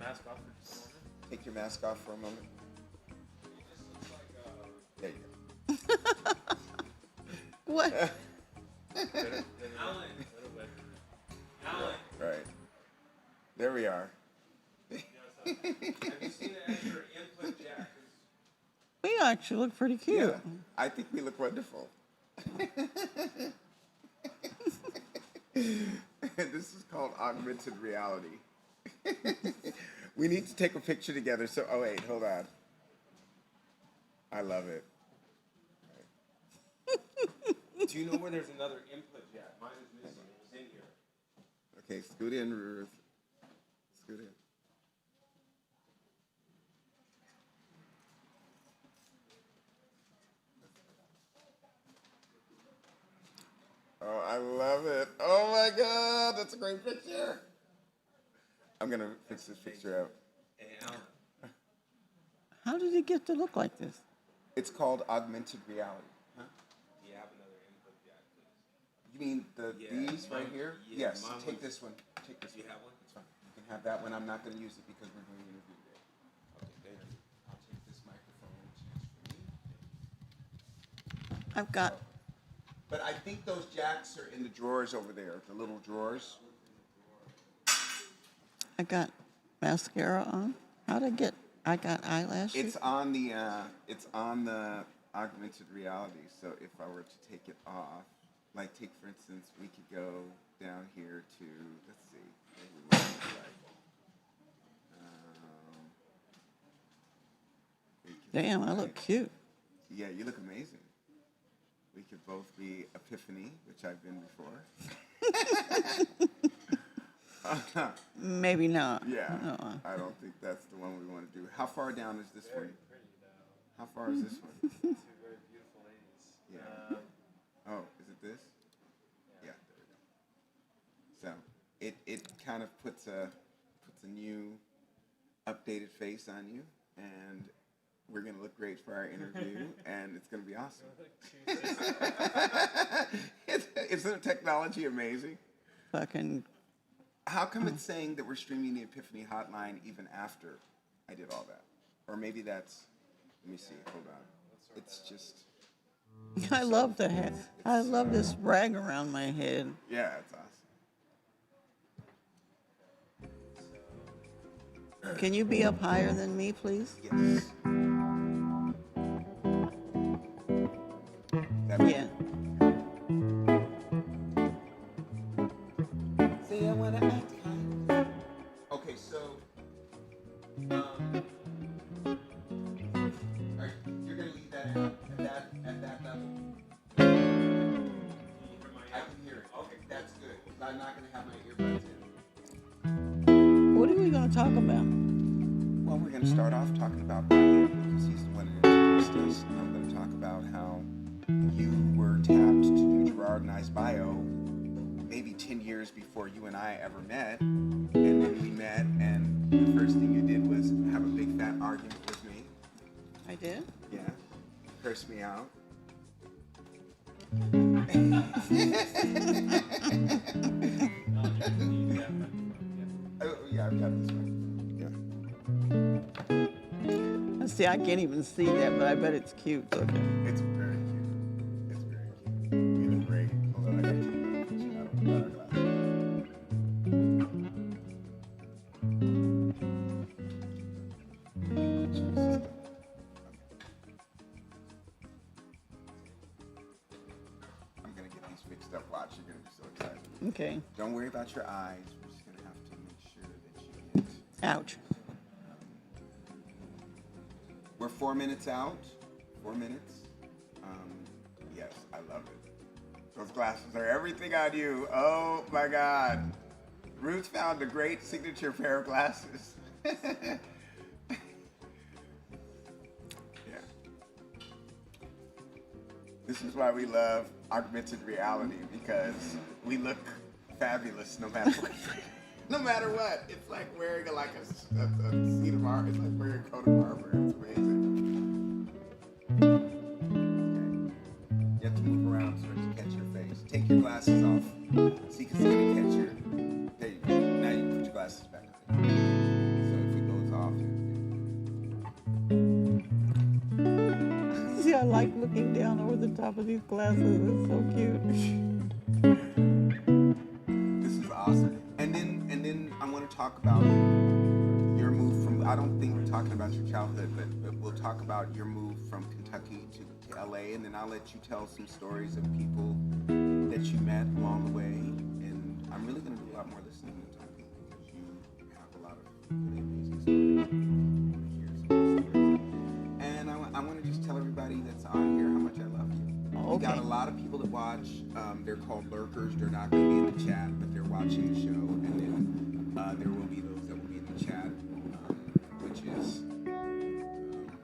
mask off for just a moment? Take your mask off for a moment. There you What? Alan. Alan. go. Right. There we are. Have you seen the extra input jack? We actually look pretty cute. Yeah, I think we look wonderful. This is called augmented reality. We need to take a picture together. So, oh wait, hold on. I love it. Do you know where there's another input jack? Mine is missing. It was in here. Okay, scoot in, Ruth. Scoot in. Oh, I love it. Oh my God, that's a great picture. I'm gonna fix this picture out. Hey, Alan. How did it get to look like this? It's called augmented reality. Huh? Do you have another input jack, please? You mean these right here? Yeah, Yes. mine Take was- this one. Take this Do you one. have one? It's fine. You can have that one. I'm not going to use it because we're doing an interview today. Okay, there you go. I'll take this microphone, which is for me. I've got, But I think those jacks are in the drawers over there, the little drawers. I got mascara on. How'd I get? I got eyelashes. It's on the augmented reality. So if I were to take it off, like take for instance, we could go down here to, let's see, maybe what it looks like. We could Damn, I like- look cute. Yeah, you look amazing. We could both be Epiphany, which I've been before. Maybe not. Yeah, No. I don't think that's the one we want to do. How far down is this one? How far is this one? Two very beautiful ladies. Yeah. Oh, is it this? Yeah, there we go. So it kind of puts a new updated face on you, and we're gonna look great for our interview, and it's gonna be awesome. Isn't technology amazing? Fucking. How come it's saying that we're streaming the Epiphany hotline even after I did all that? Or maybe that's, let me see, hold on. It's just, I love the head. I love this rag around my head. yeah, it's awesome. Can you be up higher than me, please? Yes. That Yeah. Say I wanna act kind. Okay, so alright, you're gonna leave that at that level. I can hear it. Okay, that's good. 'Cause I'm not gonna have my earbuds in. What are we going to talk about? Well, we're gonna start off talking about Brian because he's the one who introduced us. I'm gonna talk about how you were tapped to do Gerard and I's bio maybe 10 years before you and I ever met. And then we met, and the first thing you did was have a big fat argument with me. I did? Yeah. Curse me out. Oh, yeah, I've got this one. Yeah. See, I can't even see that, but I bet it's cute. Okay. It's very cute. It's very cute. You look great. Hold on, I got to take another picture. I don't know about our glasses. I'm gonna get these fixed up. Watch, you're gonna be so excited. Okay. Don't worry about your eyes. We're just gonna have to make sure that you get. Ouch. We're 4 minutes out. 4 minutes. Yes, I love it. Those glasses are everything on you. Oh my God. Ruth found a great signature pair of glasses. Yeah. This is why we love augmented reality, because we look fabulous no matter what. No matter what. It's like wearing a seat of armor. It's like wearing a coat of armor. It's amazing. Okay. You have to move around so it to catch your face. Take your glasses off. See, because it's going to catch your... There you go. Now you can put your glasses back on. So if like looking down over the top of these glasses. It's so cute. This is awesome. And then I want to talk about your move from. I don't think we're talking about your childhood, but we'll talk about your move from Kentucky to LA, and then I'll let you tell some stories of people that you met along the way. And I'm really going to do a lot more listening and talking because you have a lot of really amazing stories. I want to hear some of the stories. And I want to just tell everybody that's on here how much I love you. Oh, We got okay. a lot of people that watch. They're called lurkers. They're not going to be in the chat, but they're watching the show. And then there will be those that will be in the chat, which is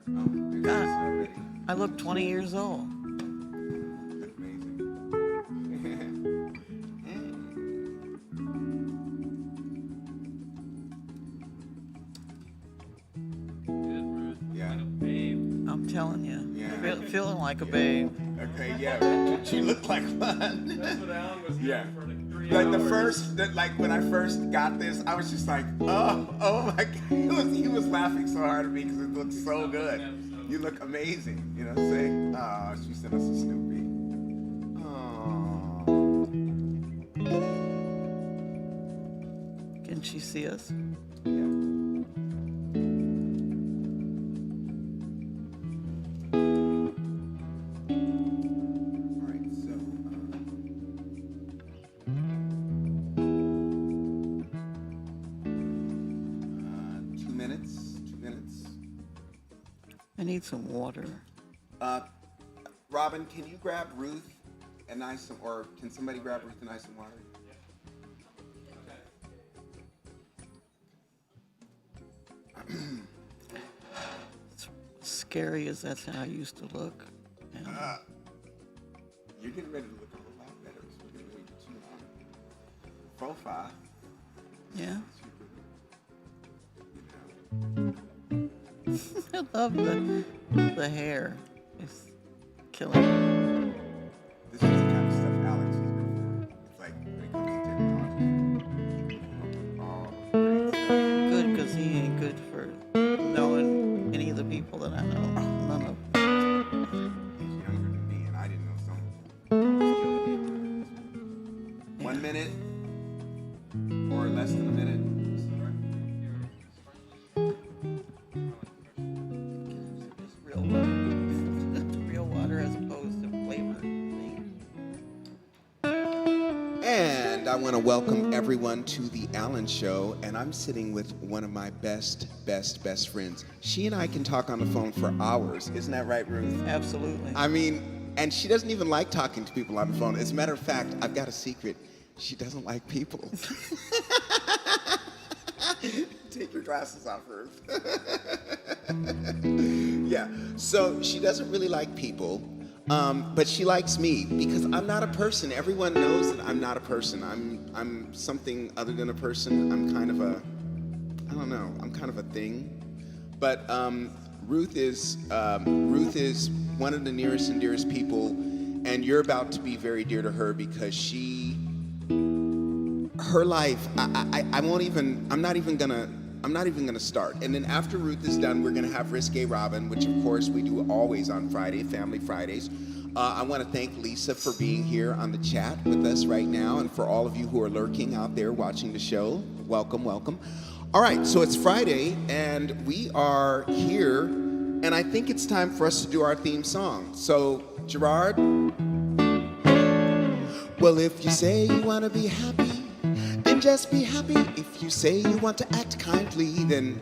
there's God. this already. I look 20 years old. Amazing. Yeah. I'm telling you. Yeah. Feeling like a babe. Okay, yeah. She looked like fun. That's what Alan was Yeah. doing for like 3 Like hours. like when I first got this, I was just like, oh my God. He was laughing so hard at me because it looked so good. You look amazing. You know what I'm saying? Oh, she sent us a Snoopy. Can she see us? Yeah. All right, so 2 minutes. 2 minutes. I need some water. Robin, can you grab Ruth and I some, or can somebody grab Ruth and I some water? It's scary as that's how I used to look. And You're getting ready to look a whole lot better. So we're getting ready to tune on profile. yeah. You know. I love the hair. It's killing me. This is the kind of stuff Alex is good for. Like when it comes to technology. Oh, great stuff. Good, because he ain't good for knowing any of the people that I know. None of them. He's younger than me, and I didn't know some of them. 1 minute or less than a minute. It's real water. Real water as opposed to flavored thing. And I want to welcome everyone to the Allen Show, and I'm sitting with one of my best friends. She and I can talk on the phone for hours. Isn't that right, Ruth? Absolutely. I mean, and she doesn't even like talking to people on the phone. As a matter of fact, I've got a secret. She doesn't like people. Take your glasses off, Ruth. Yeah, so she doesn't really like people, but she likes me because I'm not a person. Everyone knows that I'm not a person. I'm something other than a person. I'm kind of a, I don't know, I'm kind of a thing. But Ruth is one of the nearest and dearest people, and you're about to be very dear to her because her life, I'm not even gonna start. And then after Ruth is done, we're gonna have Risque Robin, which of course we do always on Friday, Family Fridays. I want to thank Lisa for being here on the chat with us right now, and for all of you who are lurking out there watching the show, welcome, welcome. All right, so it's Friday, and we are here, and I think it's time for us to do our theme song. So, Gerard? Well, if you say you want to be happy, then just be happy. If you say you want to act kindly, then...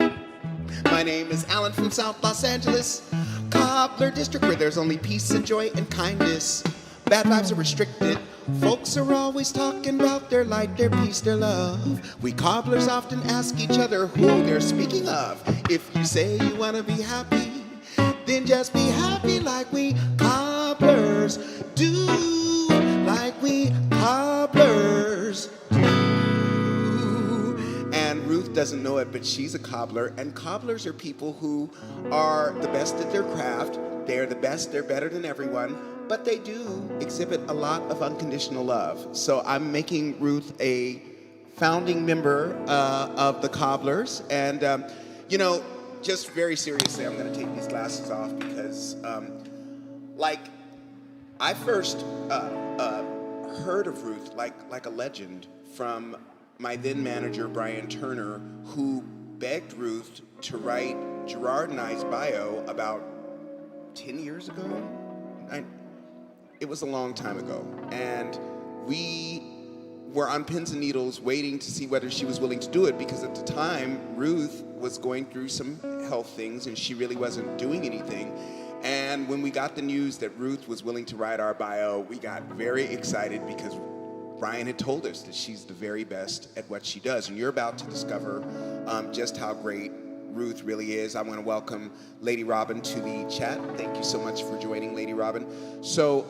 My name is Alan from South Los Angeles, Cobbler District, where there's only peace and joy and kindness. Bad vibes are restricted. Folks are always talking about their light, their peace, their love. We cobblers often ask each other who they're speaking of. If you say you want to be happy, then just be happy like we cobblers do. Like we cobblers do. And Ruth doesn't know it, but she's a cobbler. And cobblers are people who are the best at their craft. They're the best, they're better than everyone. But they do exhibit a lot of unconditional love. So I'm making Ruth a founding member of the Cobblers. And, you know, just very seriously, I'm going to take these glasses off because like, I first heard of Ruth like a legend from my then manager, Brian Turner, who begged Ruth to write Gerard and I's bio about 10 years ago. It was a long time ago. And we were on pins and needles waiting to see whether she was willing to do it, because at the time, Ruth was going through some health things and she really wasn't doing anything. And when we got the news that Ruth was willing to write our bio, we got very excited because Brian had told us that she's the very best at what she does. And you're about to discover just how great Ruth really is. I want to welcome Lady Robin to the chat. Thank you so much for joining, Lady Robin. So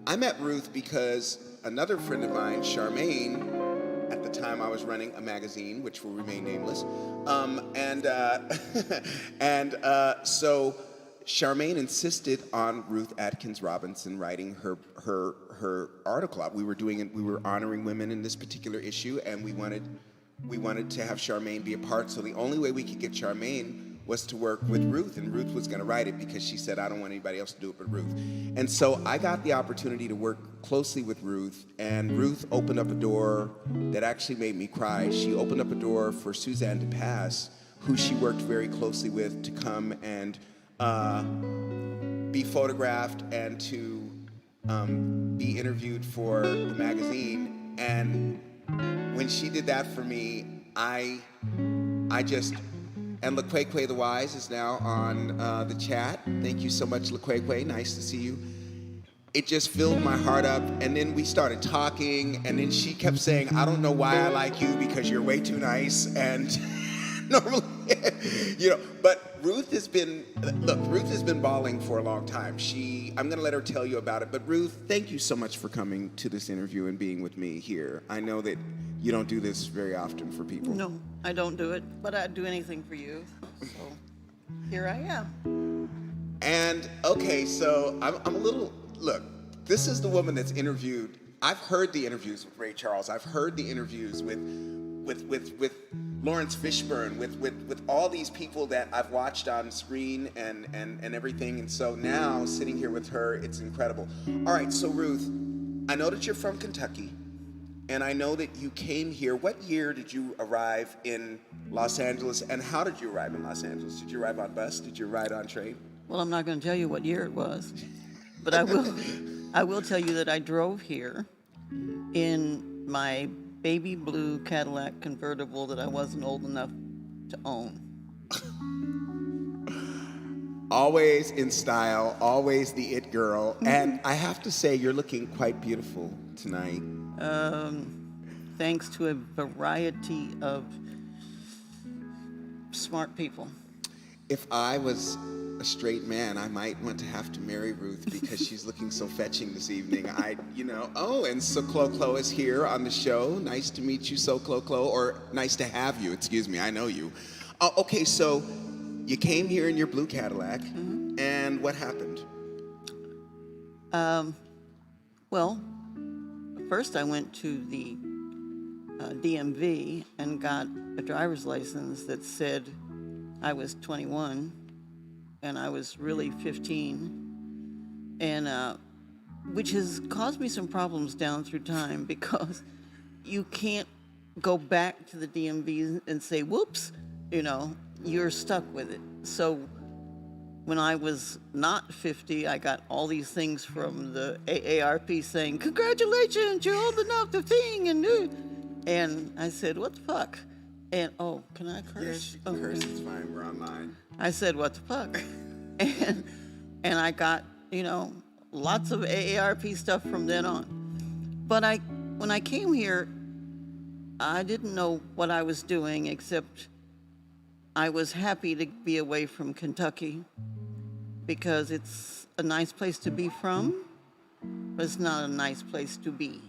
I met Ruth because another friend of mine, Charmaine, at the time I was running a magazine, which will remain nameless, so Charmaine insisted on Ruth Atkins Robinson writing her article. We were honoring women in this particular issue, and we wanted to have Charmaine be a part. So the only way we could get Charmaine was to work with Ruth, and Ruth was going to write it because she said, I don't want anybody else to do it but Ruth. And so I got the opportunity to work closely with Ruth, and Ruth opened up a door that actually made me cry. She opened up a door for Suzanne DePass, who she worked very closely with, to come and be photographed and to be interviewed for the magazine. And when she did that for me, I just... And LaQueque the Wise is now on the chat. Thank you so much, LaQueque. Nice to see you. It just filled my heart up. And then we started talking, and then she kept saying, I don't know why I like you, because you're way too nice. And normally, but Ruth has been balling for a long time. I'm going to let her tell you about it. But Ruth, thank you so much for coming to this interview and being with me here. I know that you don't do this very often for people. No, I don't do it, but I'd do anything for you. So here I am. And okay, so I'm a little, look, this is the woman that's interviewed. I've heard the interviews with Ray Charles. I've heard the interviews with Lawrence Fishburne, with all these people that I've watched on screen and everything. And so now sitting here with her, it's incredible. All right, so Ruth, I know that you're from Kentucky. And I know that you came here. What year did you arrive in Los Angeles, and how did you arrive in Los Angeles? Did you arrive on bus? Did you ride on train? Well, I'm not going to tell you what year it was, but I will tell you that I drove here in my baby blue Cadillac convertible that I wasn't old enough to own. Always in style, always the it girl. And I have to say, you're looking quite beautiful tonight. Thanks to a variety of smart people. If I was a straight man, I might want to have to marry Ruth because she's looking so fetching this evening. And so Clo is here on the show. Nice to meet you, so Clo, or nice to have you, excuse me, I know you. Okay, so you came here in your blue Cadillac, and what happened? Well, first I went to the DMV and got a driver's license that said I was 21 and I was really 15, and which has caused me some problems down through time, because you can't go back to the DMV and say, whoops, you're stuck with it. So when I was not 50, I got all these things from the AARP saying, congratulations, you're old enough to thing, and I said, what the fuck? And, can I curse? Yes, you can curse, it's fine, we're online. I said, what the fuck? and I got, lots of AARP stuff from then on. But when I came here, I didn't know what I was doing, except I was happy to be away from Kentucky, because it's a nice place to be from, but it's not a nice place to be.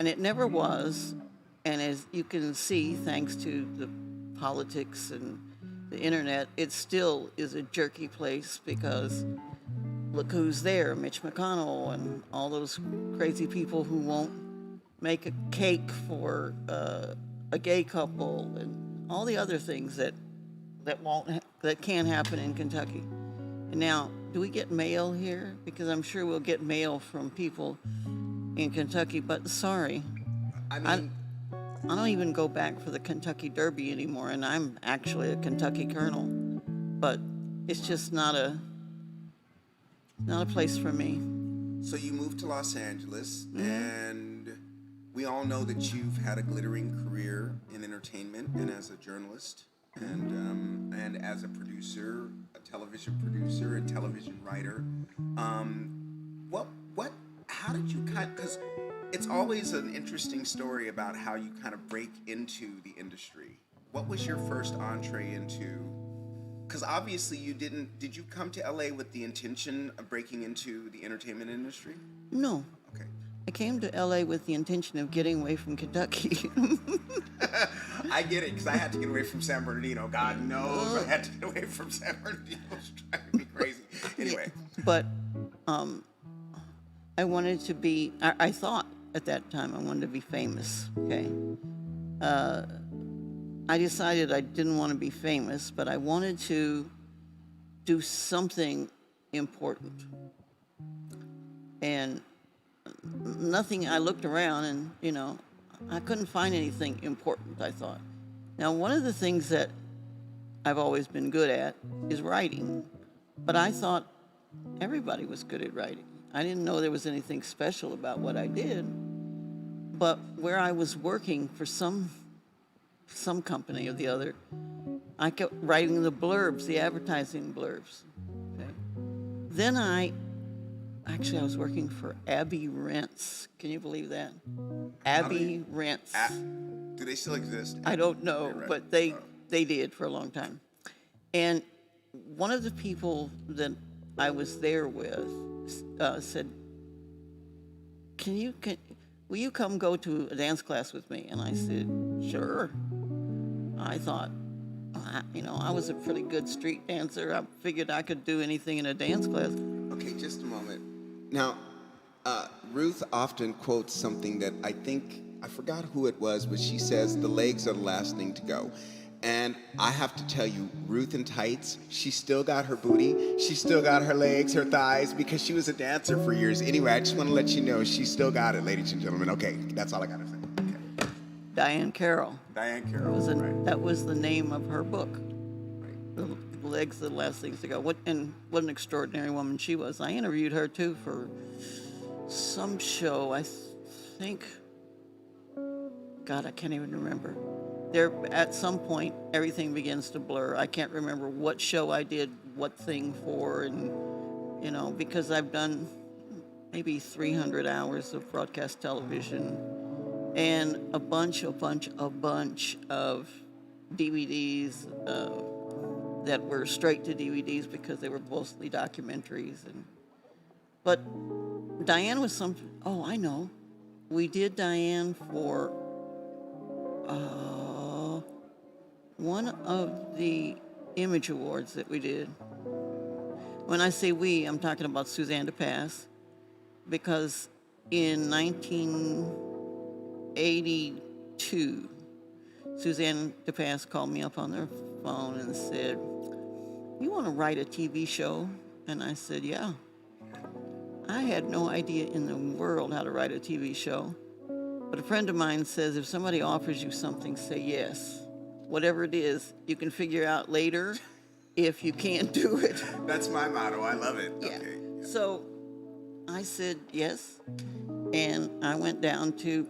And it never was. And as you can see, thanks to the politics and the internet, it still is a jerky place, because look who's there, Mitch McConnell and all those crazy people who won't make a cake for a gay couple, and all the other things that can't happen in Kentucky. Now, do we get mail here? Because I'm sure we'll get mail from people in Kentucky, but sorry, I I, mean, I don't even go back for the Kentucky Derby anymore, and I'm actually a Kentucky Colonel, but it's just not a place for me. so you moved to Los Angeles, and we all know that you've had a glittering career in entertainment and as a journalist, and as a producer, a television producer, a television writer. How did you because it's always an interesting story about how you kind of break into the industry. What was your first entree into? Because obviously did you come to LA with the intention of breaking into the entertainment industry? No, Okay. I came to LA with the intention of getting away from Kentucky. I get it, because I had to get away from San Bernardino. God knows I had to get away from San Bernardino. It was driving me crazy. Anyway. But I wanted to be, I thought at that time I wanted to be famous, okay? I decided I didn't want to be famous, but I wanted to do something important. And I looked around and, I couldn't find anything important, I thought. Now, one of the things that I've always been good at is writing, but I thought everybody was good at writing. I didn't know there was anything special about what I did, but where I was working for some company or the other, I kept writing the blurbs, the advertising blurbs. Okay. Then I was working for Abbey Rents. Can you believe that? Abbey Rents. Do they still exist? I don't know, Right. but they did for a long time. And one of the people that I was there with said, will you come go to a dance class with me? And I said, sure. I thought, I was a pretty good street dancer. I figured I could do anything in a dance class. Okay, just a moment. Now, Ruth often quotes something that I forgot who it was, but she says the legs are the last thing to go. And I have to tell you, Ruth in tights, she still got her booty, she still got her legs, her thighs, because she was a dancer for years. Anyway, I just want to let you know she still got it, ladies and gentlemen. Okay, that's all I got to say. Okay. Diane Carroll. Diane Carroll. Right. That was the name of her book. Right. The legs are the last things to go. What an extraordinary woman she was. I interviewed her too for some show. I think, God, I can't even remember. There, at some point, everything begins to blur. I can't remember what show I did what thing for, and because I've done maybe 300 hours of broadcast television and a bunch of DVDs that were straight to DVDs because they were mostly documentaries. But Diane was something. Oh, I know. We did Diane for one of the Image Awards that we did. When I say we, I'm talking about Suzanne DePass, because in 1982, Suzanne DePass called me up on their phone and said, "You want to write a TV show?" And I said, "Yeah." I had no idea in the world how to write a TV show, but a friend of mine says if somebody offers you something, say yes. Whatever it is, you can figure out later if you can't do it. That's my motto. I love it. Yeah. Okay. So I said yes, and I went down to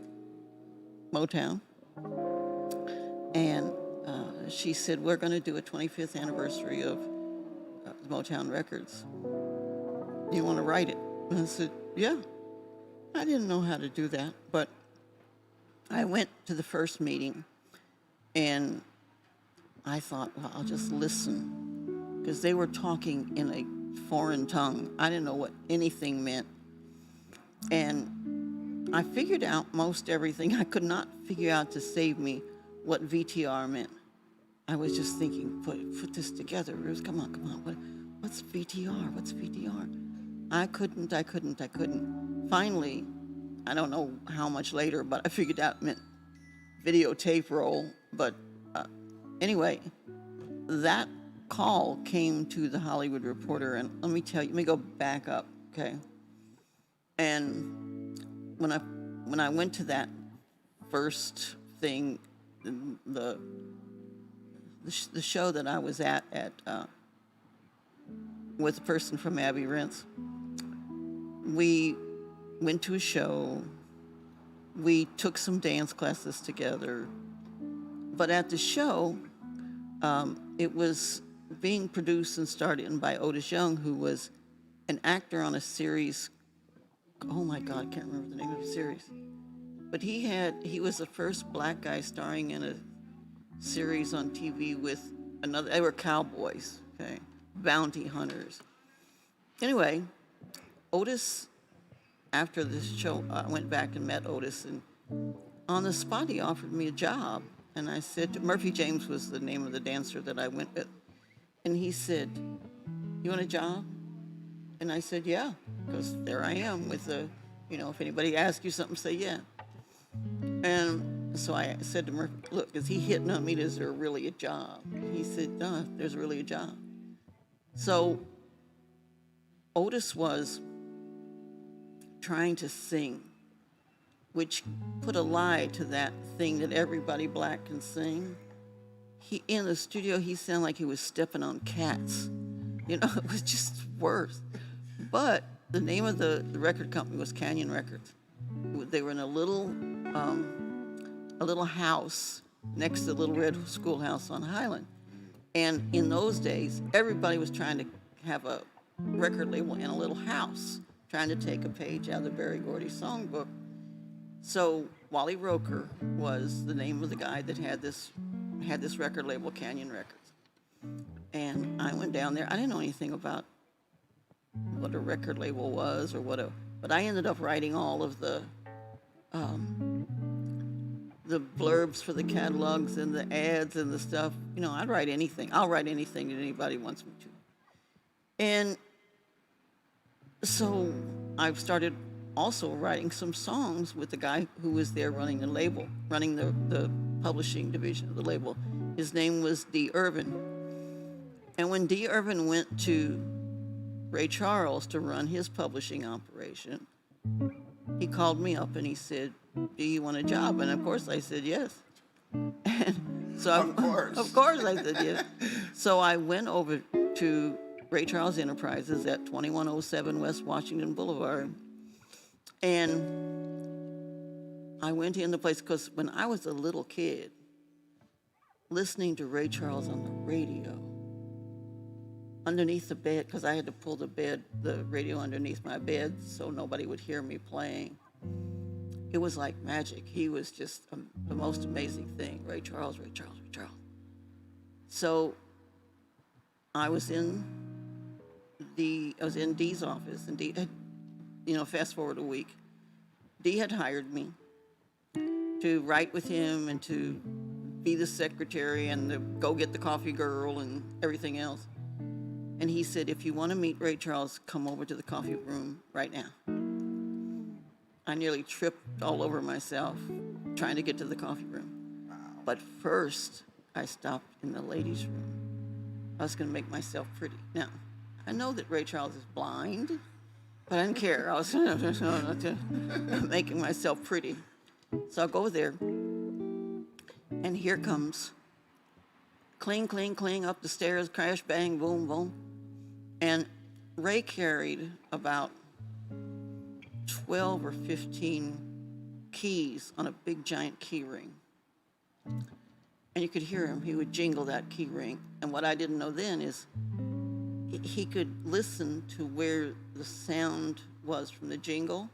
Motown, and she said, "We're going to do a 25th anniversary of Motown Records. You want to write it?" And I said, "Yeah." I didn't know how to do that, but I went to the first meeting, and I thought, well, I'll just listen, because they were talking in a foreign tongue. I didn't know what anything meant. And I figured out most everything. I could not figure out to save me what VTR meant. I was just thinking, put this together, Ruth, come on. What's VTR? What's VTR? I couldn't. Finally, I don't know how much later, but I figured out it meant videotape roll. But anyway, that call came to the Hollywood Reporter, and let me go back up, okay? And when I went to that first thing, the show that I was at with a person from Abbey Rents, we went to a show. We took some dance classes together, but at the show, it was being produced and starred in by Otis Young, who was an actor on a series. Oh my God, I can't remember the name of the series. But he was the first black guy starring in a series on TV with another. They were cowboys, okay, bounty hunters. Anyway, Otis, after this show, I went back and met Otis, and on the spot he offered me a job. And I said, Murphy James was the name of the dancer that I went with. And he said, "You want a job?" And I said, "Yeah," because there I am with if anybody asks you something, say yeah. And so I said to Murphy, "Look, is he hitting on me? Is there really a job?" He said, "No, there's really a job." So Otis was trying to sing, which put a lie to that thing that everybody black can sing. In the studio, he sounded like he was stepping on cats. It was just worse. But the name of the record company was Canyon Records. They were in a little house next to the Little Red Schoolhouse on Highland. And in those days, everybody was trying to have a record label in a little house, trying to take a page out of the Berry Gordy songbook. So Wally Roker was the name of the guy that had this record label, Canyon Records. And I went down there. I didn't know anything about what a record label was but I ended up writing all of the blurbs for the catalogs and the ads and the stuff. I'd write anything. I'll write anything that anybody wants me to. And so I've started also writing some songs with the guy who was there running the label, running the publishing division of the label. His name was D. Irvin. And when D. Irvin went to Ray Charles to run his publishing operation, he called me up and he said, "Do you want a job?" And of course I said yes. And so of course I said yes. So I went over to Ray Charles Enterprises at 2107 West Washington Boulevard. And I went in the place because when I was a little kid, listening to Ray Charles on the radio, underneath the bed, because I had to pull the radio underneath my bed so nobody would hear me playing. It was like magic. He was just the most amazing thing. Ray Charles, Ray Charles, Ray Charles. So I was in Dee's office, and Dee had, fast forward a week, Dee had hired me to write with him and to be the secretary and to go get the coffee girl and everything else. And he said, "If you want to meet Ray Charles, come over to the coffee room right now." I nearly tripped all over myself trying to get to the coffee room. Wow. But first, I stopped in the ladies' room. I was going to make myself pretty. Now, I know that Ray Charles is blind, but I didn't care. I was making myself pretty. So I go there, and here comes cling, cling, cling up the stairs, crash, bang, boom, boom. And Ray carried about 12 or 15 keys on a big giant key ring. And you could hear him. He would jingle that key ring. And what I didn't know then is he could listen to where the sound was from the jingle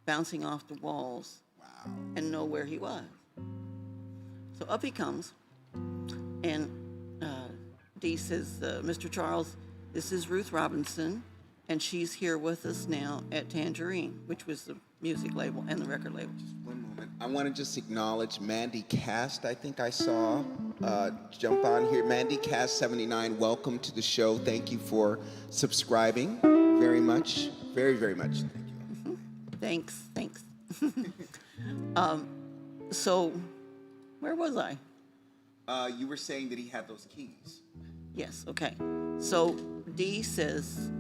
bouncing off the walls. Wow. And know where he was. So up he comes, and Dee says, "Mr. Charles, this is Ruth Robinson, and she's here with us now at Tangerine," which was the music label and the record label. Just one moment. I want to just acknowledge Mandy Cast, I think I saw jump on here. Mandy Cast 79, welcome to the show. Thank you for subscribing very much. Very, very much. Thank you. Thanks. So, where was I? You were saying that he had those keys. Yes, okay. So Dee says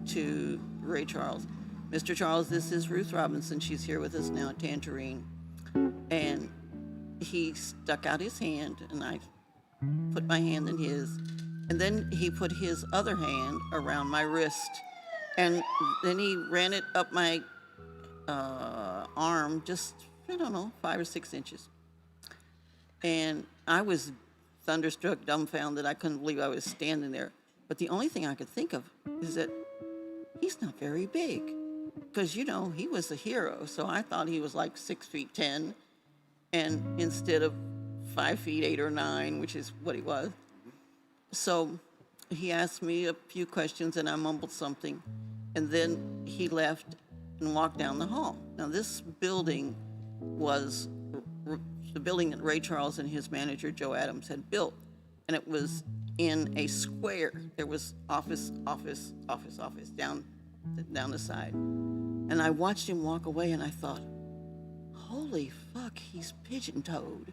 to Ray Charles, Mr. Charles, this is Ruth Robinson. She's here with us now at Tangerine. And he stuck out his hand, and I put my hand in his. And then he put his other hand around my wrist. And then he ran it up my arm, just, I don't know, 5 or 6 inches. And I was thunderstruck, dumbfounded. I couldn't believe I was standing there. But the only thing I could think of is that he's not very big. Because, you know, he was a hero. So I thought he was like 6'10", and instead of 5 feet 8 or 9, which is what he was. So he asked me a few questions, and I mumbled something. And then he left and walked down the hall. Now, this building was the building that Ray Charles and his manager, Joe Adams, had built. And it was in a square. There was office down the side. And I watched him walk away, and I thought, holy fuck, he's pigeon-toed.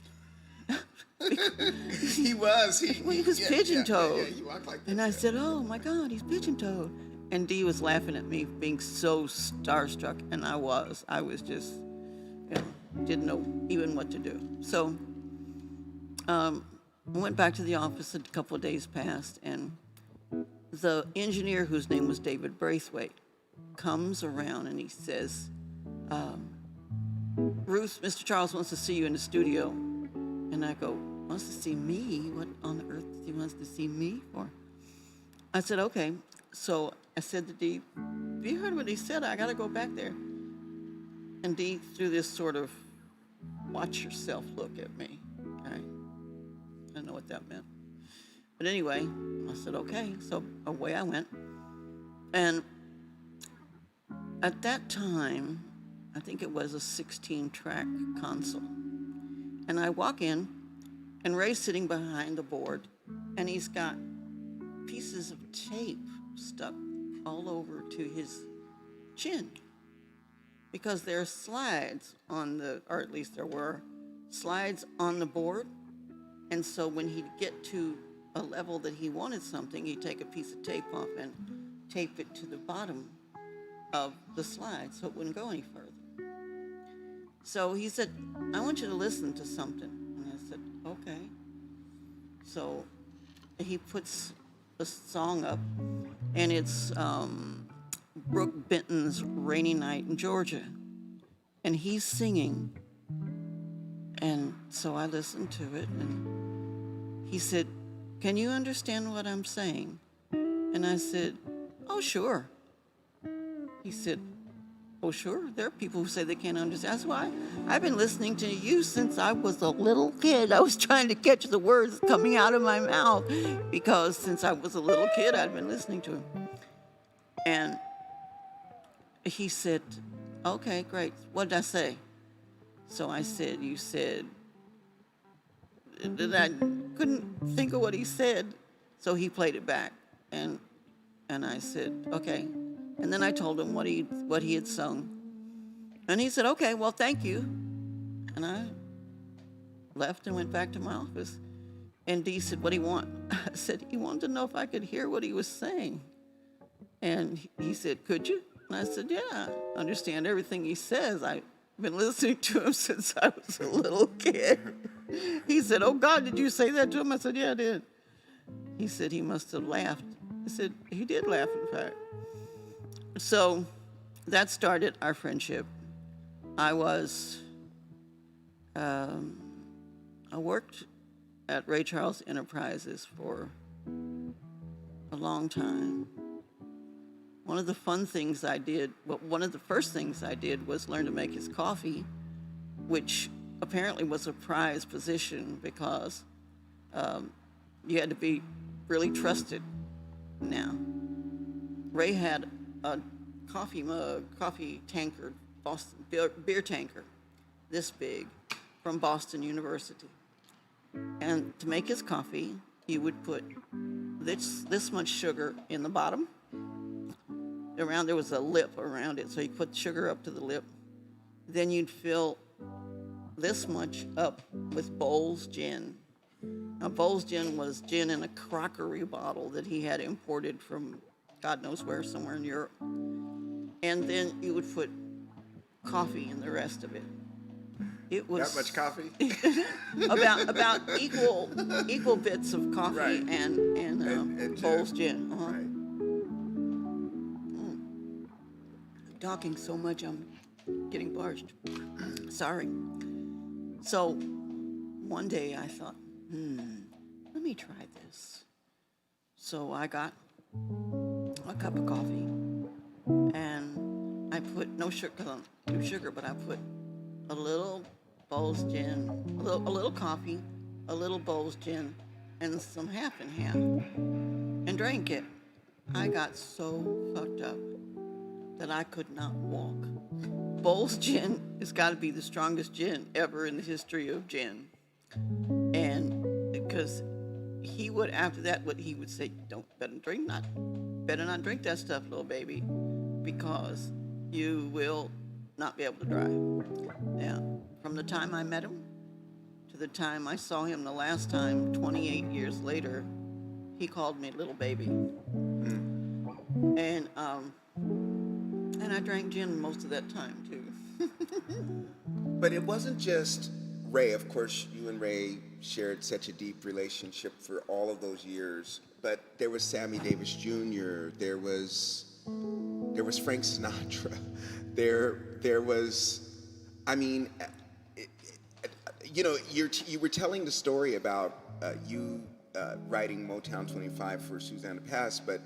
He was. He was pigeon-toed. Yeah, he walked like that. And I said, oh my God, he's pigeon-toed. And Dee was laughing at me being so starstruck, and I was just, you know, didn't know even what to do. So I went back to the office. A couple of days passed, and the engineer, whose name was David Braithwaite, comes around and he says, Ruth, Mr. Charles wants to see you in the studio. And I go, wants to see me? What on earth does he wants to see me for? I said, okay. So I said to Dee, have you heard what he said? I got to go back there. And Dee threw this sort of watch yourself look at me. I didn't know what that meant. But anyway, I said, okay. So away I went. And at that time, I think it was a 16-track console. And I walk in, and Ray's sitting behind the board, and he's got pieces of tape stuck all over to his chin. Because there are slides on the, or at least there were, slides on the board. And so when he'd get to a level that he wanted something, he'd take a piece of tape off and tape it to the bottom of the slide so it wouldn't go any further. So he said, I want you to listen to something. And I said, okay. So he puts the song up, and it's Brooke Benton's Rainy Night in Georgia. And he's singing. And so I listened to it, and he said, can you understand what I'm saying? And I said, oh, sure. He said, oh, sure. There are people who say they can't understand. That's why I've been listening to you since I was a little kid. I was trying to catch the words coming out of my mouth because since I was a little kid, I'd been listening to him. And he said, okay, great. What did I say? So I said, you said, and I couldn't think of what he said. So he played it back. And I said, okay. And then I told him what he had sung. And he said, okay, well, thank you. And I left and went back to my office. And Dee said, what do you want? I said, he wanted to know if I could hear what he was saying. And he said, could you? And I said, yeah, I understand everything he says. I've been listening to him since I was a little kid. He said, oh, God, did you say that to him? I said, yeah, I did. He said he must have laughed. I said, he did laugh, in fact. So that started our friendship. I worked at Ray Charles Enterprises for a long time. One of the first things I did was learn to make his coffee, which apparently was a prized position because you had to be really trusted. Now, Ray had a coffee tanker, Boston beer tanker, this big, from Boston University. And to make his coffee, you would put this much sugar in the bottom. There was a lip around it, so you put sugar up to the lip. Then you'd fill this much up with Bowls gin, Now, Bowles gin was gin in a crockery bottle that he had imported from God knows where, somewhere in Europe. And then you would put coffee in the rest of it. It was That much coffee? about equal bits of coffee Right. and And Bowles gin. gin. Right. I'm talking so much, I'm getting parched. Sorry. So one day I thought, let me try this. So I got a cup of coffee, and I put no sugar, 'cause I don't do sugar, but I put a little Bowles gin, a little coffee, a little Bowles gin, and some half and half, and drank it. I got so fucked up that I could not walk. Bowles gin has got to be the strongest gin ever in the history of gin. And because he would, after that, he would say, better not drink that stuff, little baby, because you will not be able to drive. Now, from the time I met him to the time I saw him the last time, 28 years later, he called me little baby. And I drank gin most of that time too. But it wasn't just Ray. Of course, you and Ray shared such a deep relationship for all of those years. But there was Sammy Davis Jr. There was Frank Sinatra. There was, I mean, you were telling the story about you writing Motown 25 for Suzanne to Pass, but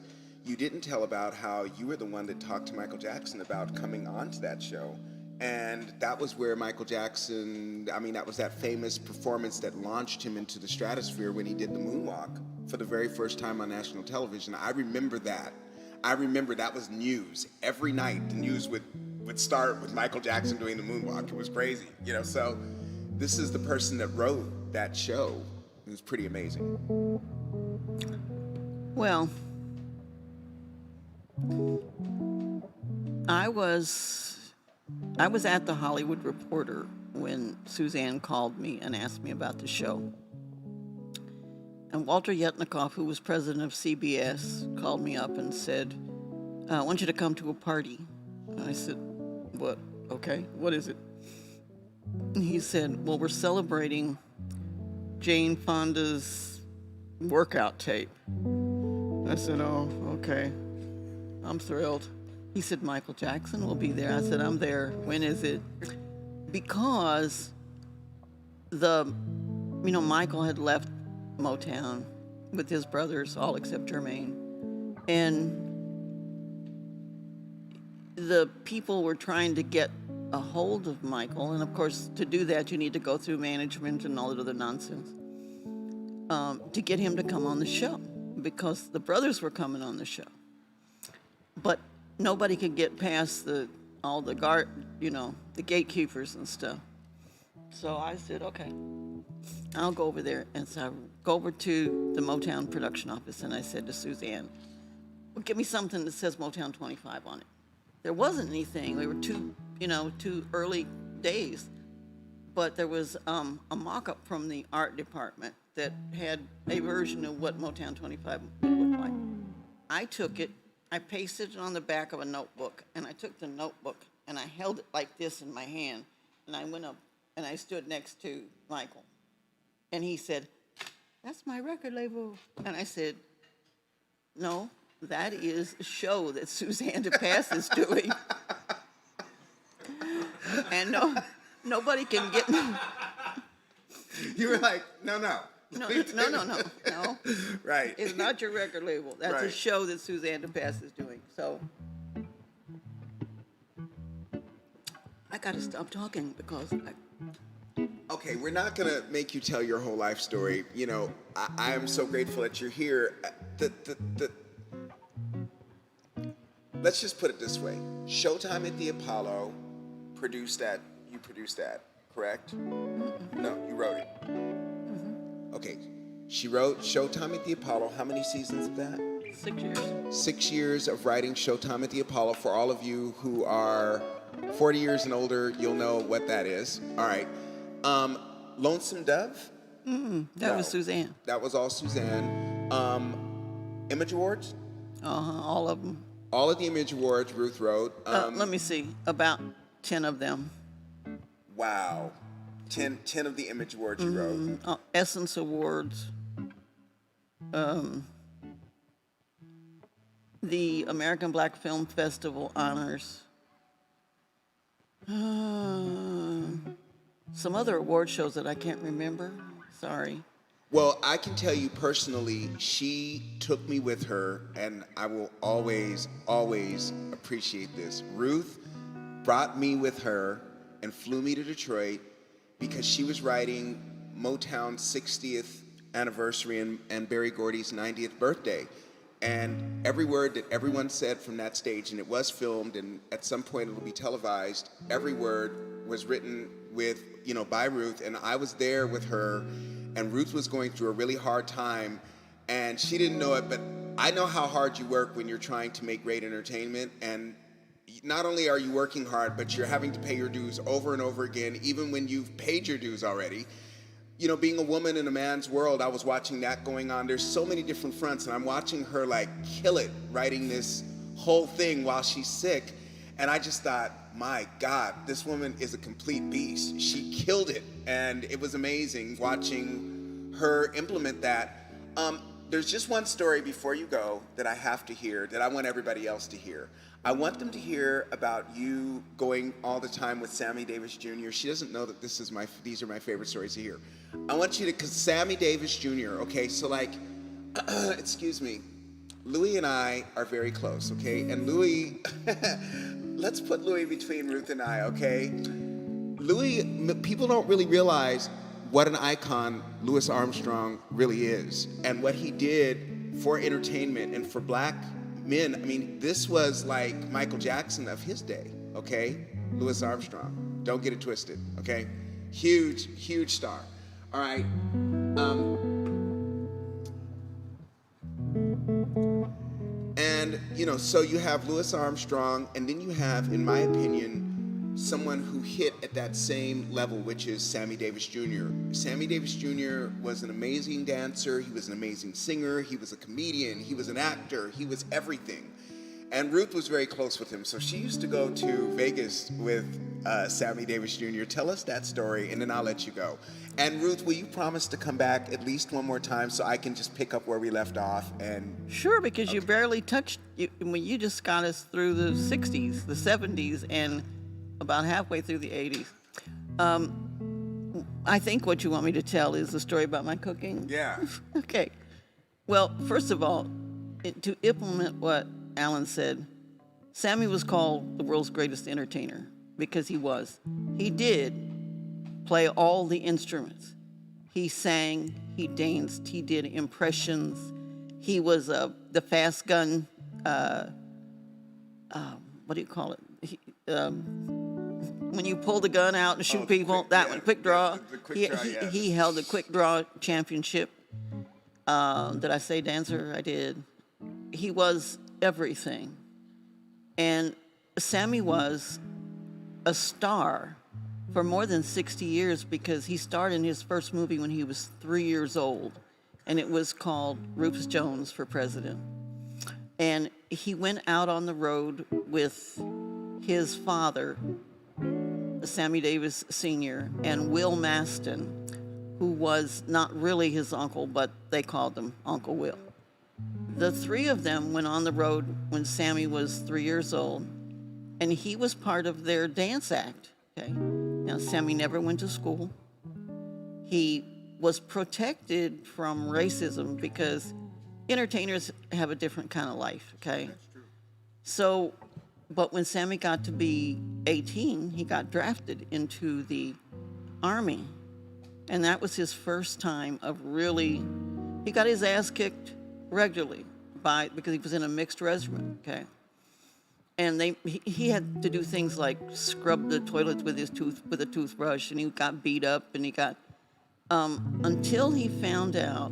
you didn't tell about how you were the one that talked to Michael Jackson about coming on to that show. And that was where Michael Jackson, that was that famous performance that launched him into the stratosphere when he did the moonwalk for the very first time on national television. I remember that. I remember that was news. Every night, the news would start with Michael Jackson doing the moonwalk. It was crazy, so this is the person that wrote that show. It was pretty amazing. Well, I was at the Hollywood Reporter when Suzanne called me and asked me about the show. And Walter Yetnikoff, who was president of CBS, called me up and said, I want you to come to a party. And I said, what? Okay, what is it? And he said, well, we're celebrating Jane Fonda's workout tape. I said, oh, okay. I'm thrilled. He said, Michael Jackson will be there. I said, I'm there. When is it? Because Michael had left Motown with his brothers, all except Jermaine. And the people were trying to get a hold of Michael. And of course, to do that, you need to go through management and all that other nonsense to get him to come on the show, because the brothers were coming on the show. But nobody could get past the gatekeepers and stuff. So I said, okay, I'll go over there. And so I go over to the Motown production office, and I said to Suzanne, well, give me something that says Motown 25 on it. There wasn't anything. They were too early days. But there was a mock-up from the art department that had a version of what Motown 25 would look like. I took it, I pasted it on the back of a notebook, and I took the notebook and I held it like this in my hand, and I went up and I stood next to Michael. And he said, that's my record label. And I said, no, that is a show that Suzanne DePass is doing. And nobody can get me. You were like, no. No. Right. It's not your record label. That's a Right. show that Suzanne DePass is doing. So I got to stop talking because Okay, we're not going to make you tell your whole life story. I am so grateful that you're here. Let's just put it this way. Showtime at the Apollo produced that. You produced that, correct? No, you wrote it. Okay, she wrote Showtime at the Apollo. How many seasons of that? 6 years. 6 years of writing Showtime at the Apollo. For all of you who are 40 years and older, you'll know what that is. All right. Lonesome Dove? That was No. Suzanne. That was all Suzanne. Image Awards? All of them. All of the Image Awards Ruth wrote. Let me see. About 10 of them. Wow. 10 of the Image Awards you wrote. Essence Awards. The American Black Film Festival honors. Some other award shows that I can't remember. Sorry. Well, I can tell you personally, she took me with her, and I will always, always appreciate this. Ruth brought me with her and flew me to Detroit because she was writing Motown's 60th anniversary and Berry Gordy's 90th birthday. And every word that everyone said from that stage, and it was filmed, and at some point it'll be televised, every word was written with, by Ruth, and I was there with her, and Ruth was going through a really hard time, and she didn't know it, but I know how hard you work when you're trying to make great entertainment, and not only are you working hard, but you're having to pay your dues over and over again, even when you've paid your dues already. Being a woman in a man's world, I was watching that going on. There's so many different fronts, and I'm watching her kill it, writing this whole thing while she's sick. And I just thought, my God, this woman is a complete beast. She killed it, and it was amazing watching her implement that. There's just one story before you go that I have to hear, that I want everybody else to hear. I want them to hear about you going all the time with Sammy Davis Jr. She doesn't know that these are my favorite stories to hear. I want you to, because Sammy Davis Jr., okay, so excuse me, Louis and I are very close, okay? And Louis, let's put Louis between Ruth and I, okay? Louis, people don't really realize what an icon Louis Armstrong really is, and what he did for entertainment and for black men. I mean, this was like Michael Jackson of his day, okay? Louis Armstrong. Don't get it twisted, okay? Huge, huge star. All right. And, so you have Louis Armstrong, and then you have, in my opinion, someone who hit at that same level, which is Sammy Davis Jr. Sammy Davis Jr. was an amazing dancer. He was an amazing singer. He was a comedian. He was an actor. He was everything. And Ruth was very close with him. So she used to go to Vegas with Sammy Davis Jr. Tell us that story, and then I'll let you go. And Ruth, will you promise to come back at least one more time so I can just pick up where we left off? And Sure, because you barely touched, you just got us through the 60s, the 70s, and about halfway through the 80s. I think what you want me to tell is the story about my cooking. yeah. Okay. Well, first of all, to implement what Alan said, Sammy was called the world's greatest entertainer because he was. He did play all the instruments. He sang, he danced, he did impressions. He was the fast gun, what do you call it? When you pull the gun out and shoot people, quick draw. The quick draw, yeah. He held the quick draw championship. Did I say dancer? I did. He was everything. And Sammy was a star for more than 60 years because he starred in his first movie when he was 3 years old, and it was called Rufus Jones for President. And he went out on the road with his father, Sammy Davis Sr., and Will Maston, who was not really his uncle, but they called him Uncle Will. The three of them went on the road when Sammy was 3 years old, and he was part of their dance act. Okay. Now, Sammy never went to school. He was protected from racism because entertainers have a different kind of life, okay? That's true. So, but when Sammy got to be 18, he got drafted into the Army. And that was his first time of really, he got his ass kicked regularly because he was in a mixed regiment, okay? And he had to do things like scrub the toilets with a toothbrush, and he got beat up, and he got until he found out,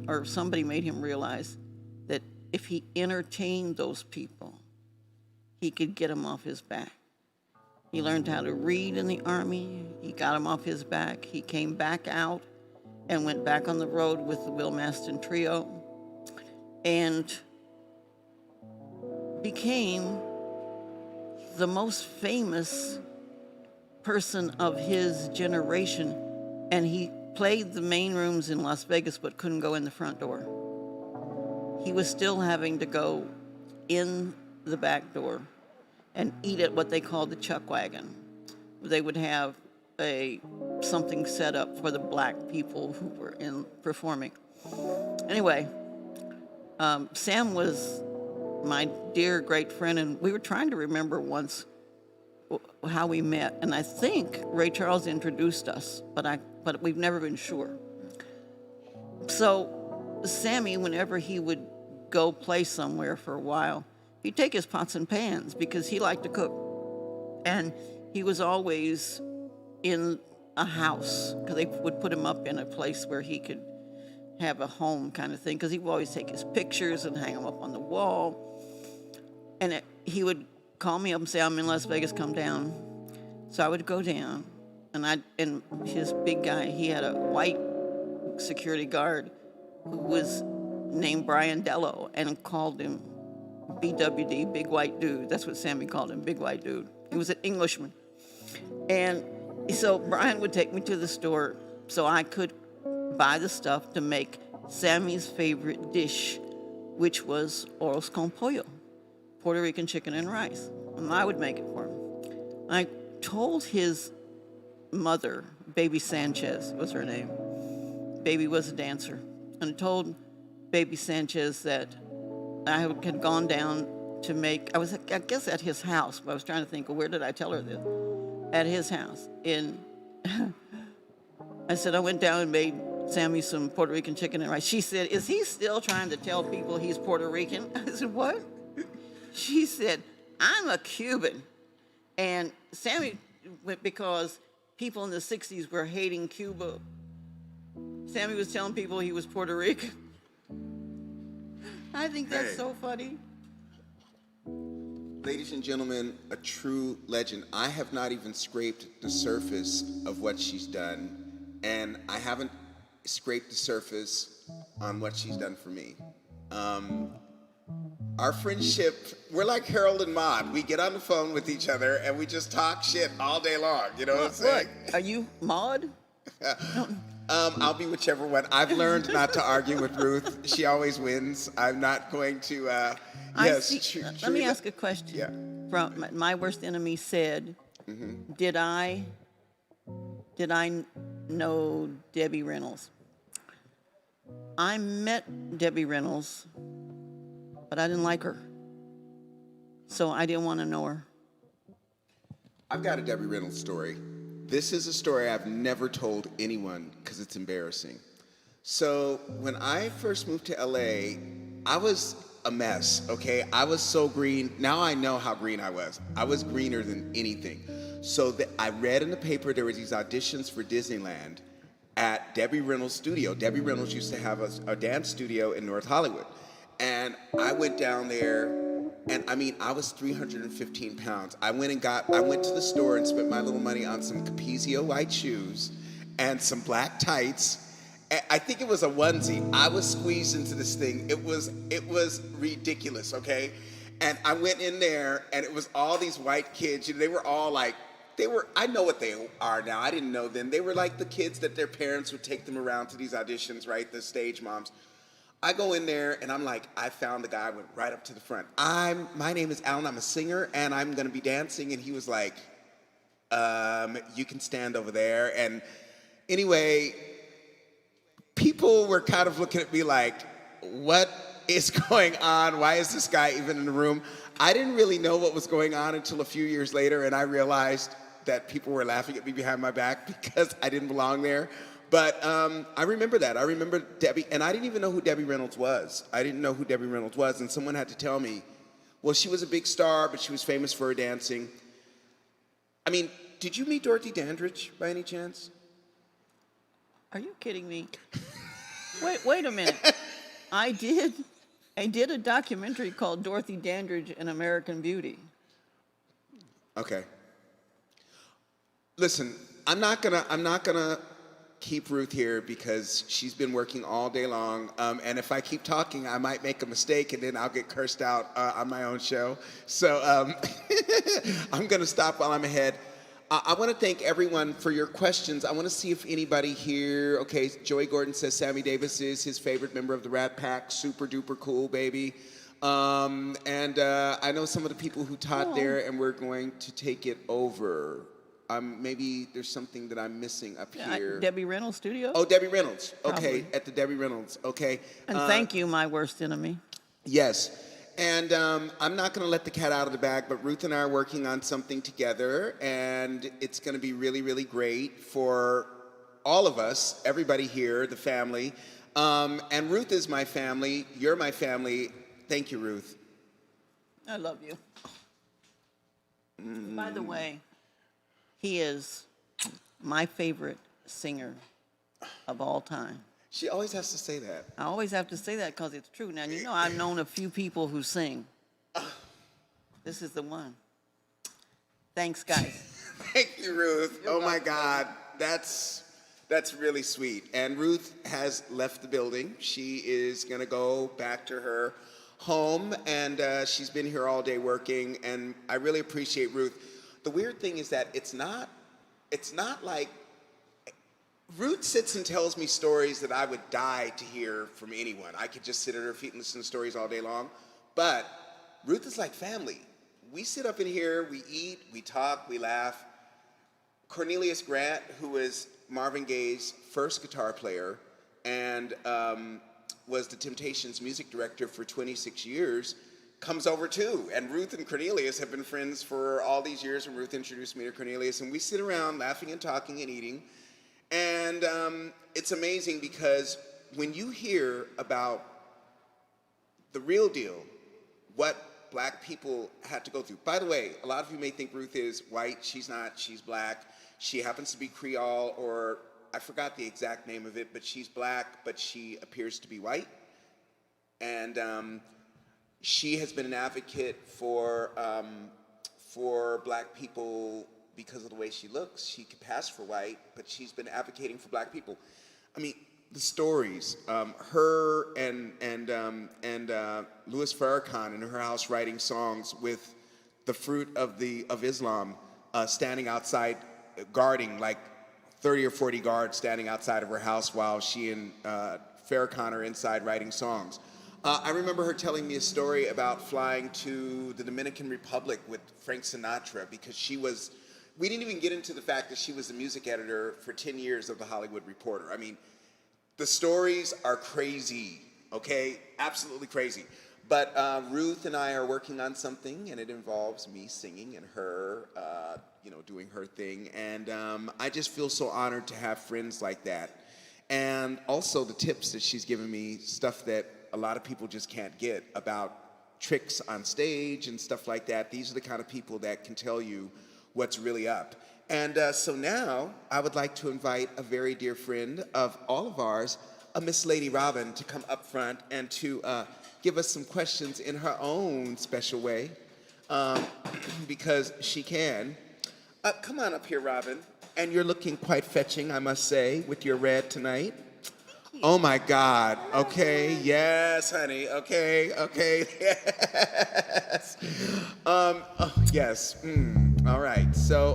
or somebody made him realize that if he entertained those people, he could get them off his back. He learned how to read in the Army. He got him off his back. He came back out, and went back on the road with the Will Maston Trio and became the most famous person of his generation. And he played the main rooms in Las Vegas but couldn't go in the front door. He was still having to go in the back door and eat at what they called the chuck wagon. They would have something set up for the black people who were performing. Anyway, Sam was my dear great friend, and we were trying to remember once how we met, and I think Ray Charles introduced us, but we've never been sure. So Sammy, whenever he would go play somewhere for a while, he'd take his pots and pans because he liked to cook, and he was always in a house because they would put him up in a place where he could have a home kind of thing, because he would always take his pictures and hang them up on the wall. And he would call me up and say, I'm in Las Vegas, come down. So I would go down, and his big guy, he had a white security guard who was named Brian Dello and called him BWD, Big White Dude. That's what Sammy called him, Big White Dude. He was an Englishman. And so Brian would take me to the store so I could buy the stuff to make Sammy's favorite dish, which was arroz con pollo, Puerto Rican chicken and rice. And I would make it for him. I told his mother, Baby Sanchez was her name. Baby was a dancer. And I told Baby Sanchez that I had gone down to make, I guess at his house, but I was trying to think, well, where did I tell her this? At his house. I said, I went down and made Sammy some Puerto Rican chicken and rice. She said, is he still trying to tell people he's Puerto Rican? I said, what? She said, I'm a Cuban. And Sammy, because people in the 60s were hating Cuba, Sammy was telling people he was Puerto Rican. I think that's so funny. Ladies and gentlemen, a true legend. I have not even scraped the surface of what she's done, and I haven't scraped the surface on what she's done for me. Our friendship, we're like Harold and Maude. We get on the phone with each other and we just talk shit all day long. You know what I'm saying? Look, are you Maude? I'll be whichever one. I've learned not to argue with Ruth. She always wins. I'm not going to. Let me ask a question. Yeah. From my worst enemy said, did I know Debbie Reynolds? I met Debbie Reynolds, but I didn't like her, so I didn't want to know her. I've got a Debbie Reynolds story. This is a story I've never told anyone because it's embarrassing. So when I first moved to LA, I was a mess, okay? I was so green. Now I know how green I was. I was greener than anything. So I read in the paper there were these auditions for Disneyland at Debbie Reynolds' studio. Debbie Reynolds used to have a dance studio in North Hollywood. And I went down there, and I mean, I was 315 pounds. I went to the store and spent my little money on some Capezio white shoes and some black tights. I think it was a onesie. I was squeezed into this thing. It was ridiculous, okay? And I went in there, and it was all these white kids. You know, they were all like, I know what they are now. I didn't know then. They were like the kids that their parents would take them around to these auditions, right? The stage moms. I go in there, and I'm like, I found the guy. I went right up to the front. My name is Alan. I'm a singer, and I'm going to be dancing. And he was like, you can stand over there. And anyway, people were kind of looking at me like, what is going on? Why is this guy even in the room? I didn't really know what was going on until a few years later, and I realized that people were laughing at me behind my back because I didn't belong there. But I remember that. I remember Debbie, and I didn't even know who Debbie Reynolds was. I didn't know who Debbie Reynolds was, and someone had to tell me, well, she was a big star, but she was famous for her dancing. I mean, did you meet Dorothy Dandridge by any chance? Are you kidding me? Wait a minute. I did a documentary called Dorothy Dandridge and American Beauty. Okay. Listen, I'm not gonna keep Ruth here because she's been working all day long. And if I keep talking, I might make a mistake and then I'll get cursed out on my own show. So I'm going to stop while I'm ahead. I want to thank everyone for your questions. I want to see if anybody here, okay, Joey Gordon says Sammy Davis is his favorite member of the Rat Pack. Super duper cool, baby. And I know some of the people who taught there, and we're going to take it over. Maybe there's something that I'm missing up here. Debbie Reynolds Studio. Oh, Debbie Reynolds. Okay, Probably. at the Debbie Reynolds. Okay. And thank you, my worst enemy. Yes. And I'm not going to let the cat out of the bag, but Ruth and I are working on something together, and it's going to be really, really great for all of us, everybody here, the family. And Ruth is my family. You're my family. Thank you, Ruth. I love you. By the way, he is my favorite singer of all time. She always has to say that. I always have to say that because it's true. Now, you know, I've known a few people who sing. This is the one. Thanks, guys. Thank you, Ruth. Oh my God, that's really sweet. And Ruth has left the building. She is gonna go back to her home, and she's been here all day working. And I really appreciate Ruth. The weird thing is that it's not like Ruth sits and tells me stories that I would die to hear from anyone. I could just sit at her feet and listen to stories all day long. But Ruth is like family. We sit up in here, we eat, we talk, we laugh. Cornelius Grant, who is Marvin Gaye's first guitar player and was the Temptations music director for 26 years, comes over too. And Ruth and Cornelius have been friends for all these years when Ruth introduced me to Cornelius. And we sit around laughing and talking and eating. And it's amazing because when you hear about the real deal, what black people had to go through. By the way, a lot of you may think Ruth is white. She's not. She's black. She happens to be Creole, or I forgot the exact name of it, but she's black, but she appears to be white. And she has been an advocate for black people. Because of the way she looks, she could pass for white, but she's been advocating for black people. I mean, the stories, her and Louis Farrakhan in her house writing songs with the fruit of Islam standing outside guarding, like 30 or 40 guards standing outside of her house while she and Farrakhan are inside writing songs. I remember her telling me a story about flying to the Dominican Republic with Frank Sinatra because we didn't even get into the fact that she was the music editor for 10 years of The Hollywood Reporter. I mean, the stories are crazy, okay? Absolutely crazy. But Ruth and I are working on something, and it involves me singing and her, doing her thing. And I just feel so honored to have friends like that. And also the tips that she's given me, stuff that a lot of people just can't get about tricks on stage and stuff like that. These are the kind of people that can tell you what's really up. And so now I would like to invite a very dear friend of all of ours, Miss Lady Robin, to come up front and to give us some questions in her own special way, because she can. Come on up here, Robin. And you're looking quite fetching, I must say, with your red tonight. Oh my God, okay, yes, honey, okay, yes. Yes, all right, so,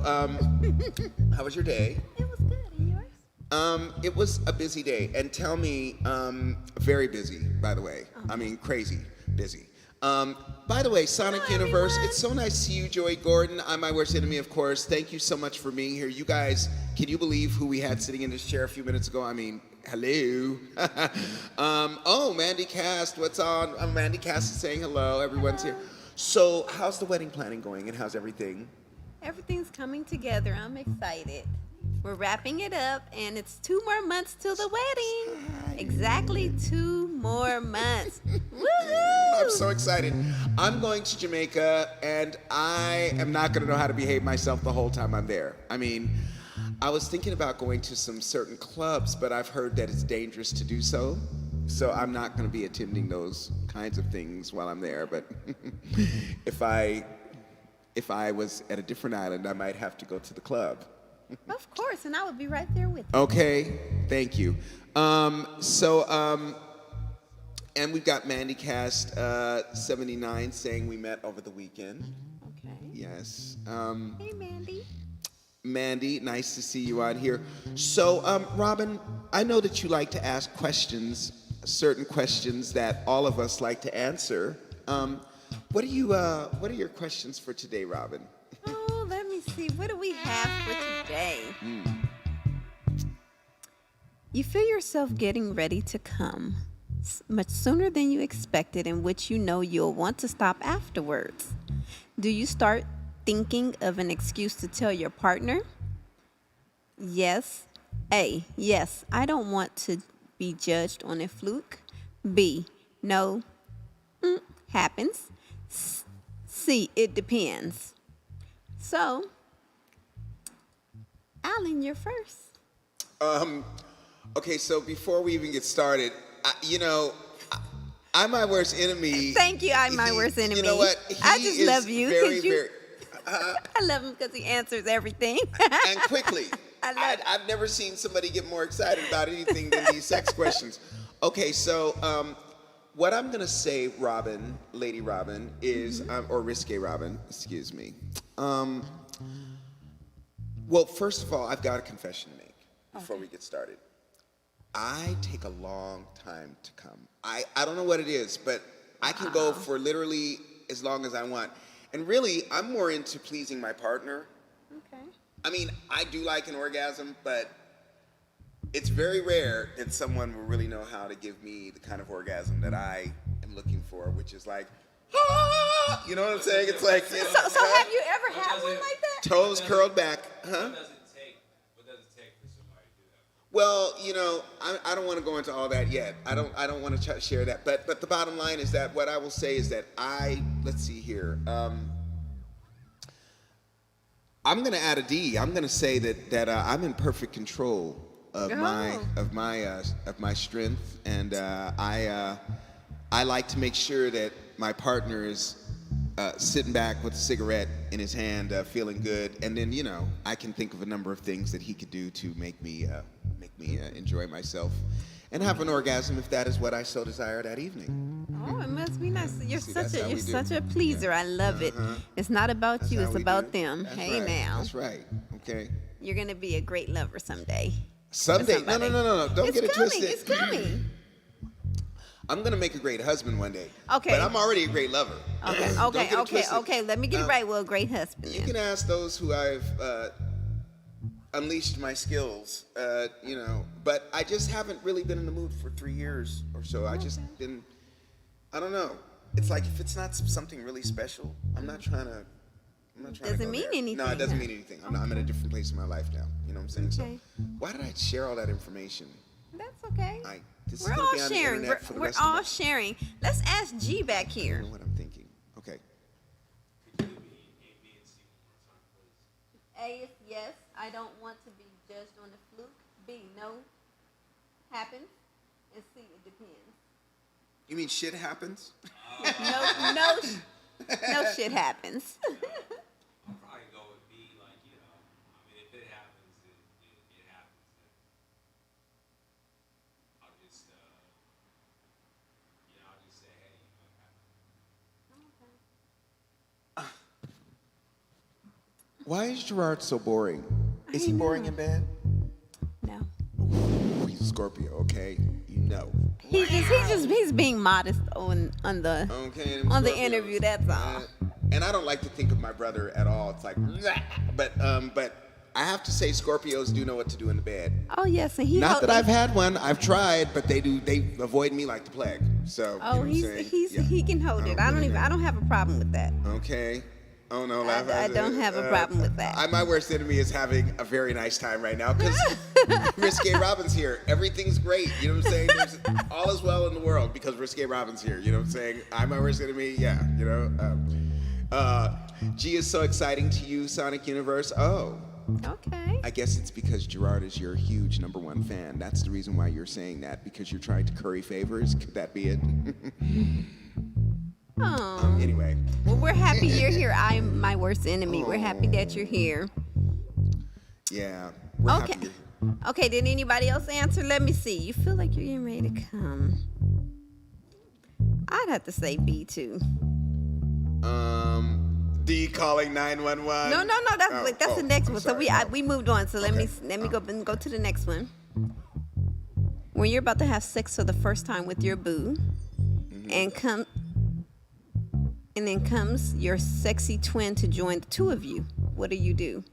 how was your day? It was good, and yours? It was a busy day, and tell me, very busy, by the way. I mean, crazy busy. By the way, Sonic Hello, Universe, everyone. it's so nice to see you, Joey Gordon. I'm my worst enemy, of course. Thank you so much for being here. You guys, can you believe who we had sitting in this chair a few minutes ago? I mean, hello. Mandy Cast, what's on? Mandy Cast is saying hello. Everyone's here. So, how's the wedding planning going, and how's everything? Everything's coming together. I'm excited. We're wrapping it up, and it's 2 more months till the wedding. Exactly 2 more months. Woohoo! I'm so excited. I'm going to Jamaica, and I am not going to know how to behave myself the whole time I'm there. I mean, I was thinking about going to some certain clubs, but I've heard that it's dangerous to do so. So I'm not going to be attending those kinds of things while I'm there. But if I was at a different island, I might have to go to the club. Of course, and I would be right there with you. Okay, thank you. And we've got Mandy Cast 79 saying we met over the weekend. Okay. Yes. Hey, Mandy. Mandy, nice to see you out here. So, Robin, I know that you like to ask questions, certain questions that all of us like to answer. What are your questions for today, Robin? Oh, let me see. What do we have for today? You feel yourself getting ready to come much sooner than you expected, in which you know you'll want to stop afterwards. Do you start thinking of an excuse to tell your partner? Yes. A, yes, I don't want to be judged on a fluke. B, no, happens. C, it depends. So, Alan, you're first. Okay, so before we even get started, I'm my worst enemy. Thank you, I'm my worst enemy. You know what? I just love you. Very, I love him because he answers everything. and quickly. I've never seen somebody get more excited about anything than these sex questions. Okay, so what I'm gonna say, Robin, Lady Robin, is, or Risque Robin, excuse me. Well, first of all, I've got a confession to make before we get started. I take a long time to come. I don't know what it is, but I can go for literally as long as I want. And really, I'm more into pleasing my partner. Okay. I mean, I do like an orgasm, but it's very rare that someone will really know how to give me the kind of orgasm that I am looking for, which is like, ah! You know what I'm saying? It's like, So have you ever had one like that? toes curled back, huh? What does it take for somebody to do that? Well, I don't want to go into all that yet. I don't want to share that. But the bottom line is that what I will say is that let's see here. I'm going to add a D. I'm going to say that I'm in perfect control of my strength, and I like to make sure that my partner is sitting back with a cigarette in his hand, feeling good, and then I can think of a number of things that he could do to make me enjoy myself and have an orgasm if that is what I so desire that evening. Oh, it must be nice. You're See, that's how we do. such a pleaser. I love it. It's not about That's you, how it's we about do. them. That's Hey right. now. That's right. Okay. You're gonna be a great lover someday. Someday. No. Don't get it twisted. It's coming. I'm gonna make a great husband one day. Okay. But I'm already a great lover. Don't get it twisted. Okay. Let me get it right. Well, great husband. You then. can ask those who I've unleashed my skills, but I just haven't really been in the mood for 3 years or so. I just been, I don't know. It's like if it's not something really special, I'm not trying to Doesn't go mean there. anything, No, it doesn't huh? mean anything. I'm in a different place in my life now. You know what I'm saying? Okay. So why did I share all that information? That's okay. This is We're gonna all be on the sharing. internet for the We're rest of all my- sharing. Let's ask G back I here. know what I'm thinking. Okay. Could you give me A, B, and C one more time, please? A is yes, I don't want to be judged on a fluke. B, no, happens. And C, it depends. You mean shit happens? No shit happens. I'll probably go with B, like, if it happens, it happens. I'll just, I'll just say, hey, it happened. Why is Gerard so boring? Is he boring in bed? No. Ooh, he's a Scorpio, okay? He's being modest on the Okay. on the Scorpios. interview. That's all. And I don't like to think of my brother at all. It's like, but I have to say, Scorpios do know what to do in the bed. Oh yes, and he. Not that I've had one. I've tried, but they avoid me like the plague. So. You know Oh, what I'm saying? Yeah. he can hold it. I don't have a problem with that. Okay. Oh no, I don't have a problem with that. My worst enemy is having a very nice time right now because Risque Robin's here. Everything's great. You know what I'm saying? All is well in the world because Risque Robin's here. You know what I'm saying? I'm my worst enemy. Yeah. G is so exciting to you, Sonic Universe. Oh. Okay. I guess it's because Gerard is your huge #1 fan. That's the reason why you're saying that, because you're trying to curry favors. Could that be it? Oh. Anyway. Well, we're happy you're here. I'm my worst enemy. We're happy that you're here. Yeah. We're Okay. happy. Okay, did anybody else answer? Let me see. You feel like you're getting ready to come. I'd have to say B too. D calling 911. No. That's the next one. Sorry. So we moved on. So let me Okay. go to the next one. When you're about to have sex for the first time with your boo, and then comes your sexy twin to join the two of you, what do?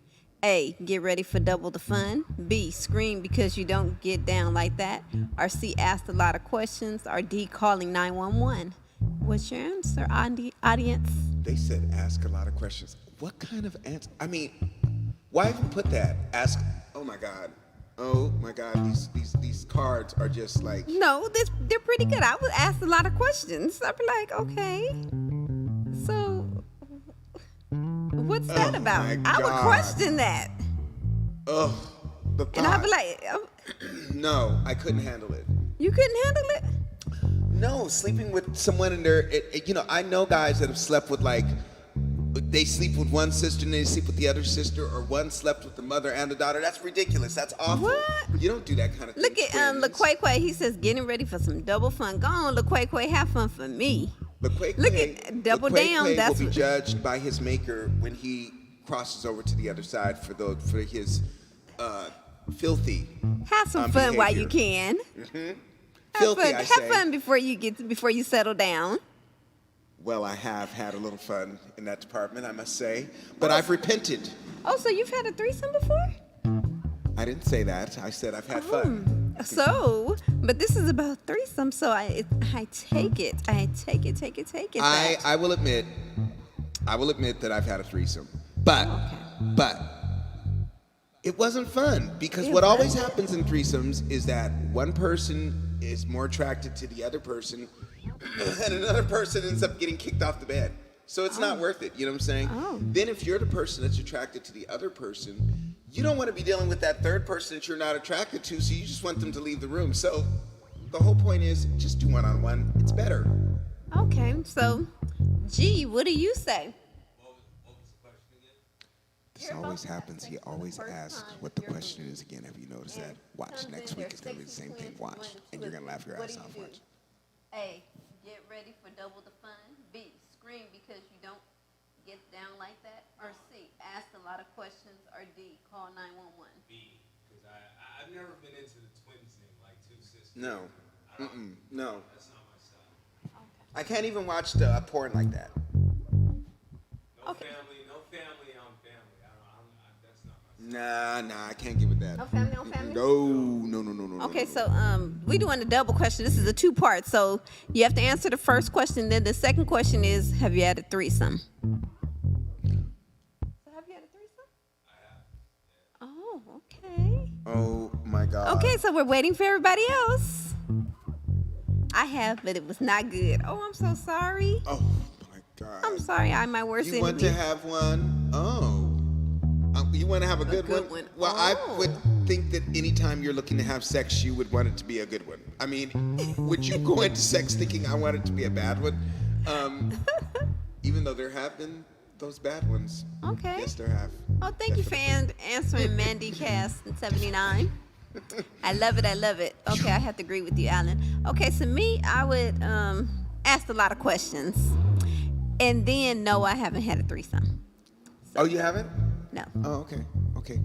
A, get ready for double the fun. B, scream because you don't get down like that. Or C, ask a lot of questions. Or D, calling 911. What's your answer, audience? They said ask a lot of questions. What kind of answer? I mean, why even put that? Ask. Oh my God. These cards are just like. No, they're pretty good. I would ask a lot of questions. I'd be like, okay, so what's that about? my I would God. question that. Oh, the thought. And I'd be like, No, I couldn't handle it. you couldn't handle it? No, sleeping with someone in their, I know guys that have slept with they sleep with one sister and they sleep with the other sister, or one slept with the mother and the daughter. That's ridiculous. That's awful. What? You don't do that kind of thing. Look at LaQuay. He says, getting ready for some double fun. Go on, LaQuay, have fun for me. Look at double down. Will That's be what. judged by his maker when he crosses over to the other side for his filthy. Have some fun while you behavior. can. Filthy, I Have say. fun before you settle down. Well, I have had a little fun in that department, I must say, but I've repented. Oh, so you've had a threesome before? I didn't say that. I said I've had fun. So, but this is about threesome, so I take it. that- I will admit that I've had a threesome, but it wasn't fun because what always happens in threesomes is that one person is more attracted to the other person, and another person ends up getting kicked off the bed. So it's not worth it. You know what I'm saying? Oh. Then if you're the person that's attracted to the other person, you don't want to be dealing with that third person that you're not attracted to, so you just want them to leave the room. So the whole point is just do one-on-one. It's better. Okay, so, G, what do you say? What was the question again? This always happens. He always asks what the question is again. Have you noticed that? Watch. Next week it's going to be the same thing. Watch. And you're going to laugh your ass off. Watch. A, get ready for double the fun. B, scream because you don't get down like that. Or C, ask a lot of questions. Or D, call 911. B, because I've never been into the twins thing, like two sisters. No. No. That's not my style. I can't even watch the porn like that. No Okay. family, I'm family. That's not my style. Nah, I can't get with that. No family, no family? No. Okay, so we doing a double question. This is a two-part, so you have to answer the first question. Then the second question is, have you had a threesome? So have you had a threesome? I have. Oh, okay. Oh my God. Okay, so we're waiting for everybody else. I have, but it was not good. Oh, I'm so sorry. Oh my God. I'm sorry. I'm my worst You enemy. want to have one? Oh. You want to have a good one? Well, I would think that anytime you're looking to have sex, you would want it to be a good one. I mean, would you go into sex thinking I want it to be a bad one? Even though there have been those bad ones. Okay. Yes, there have. Oh, thank you for answering Mandy Cast in 79. I love it. Okay, I have to agree with you, Alan. Okay, so me, I would ask a lot of questions. And then, no, I haven't had a threesome. Oh, you haven't? No, Oh, okay.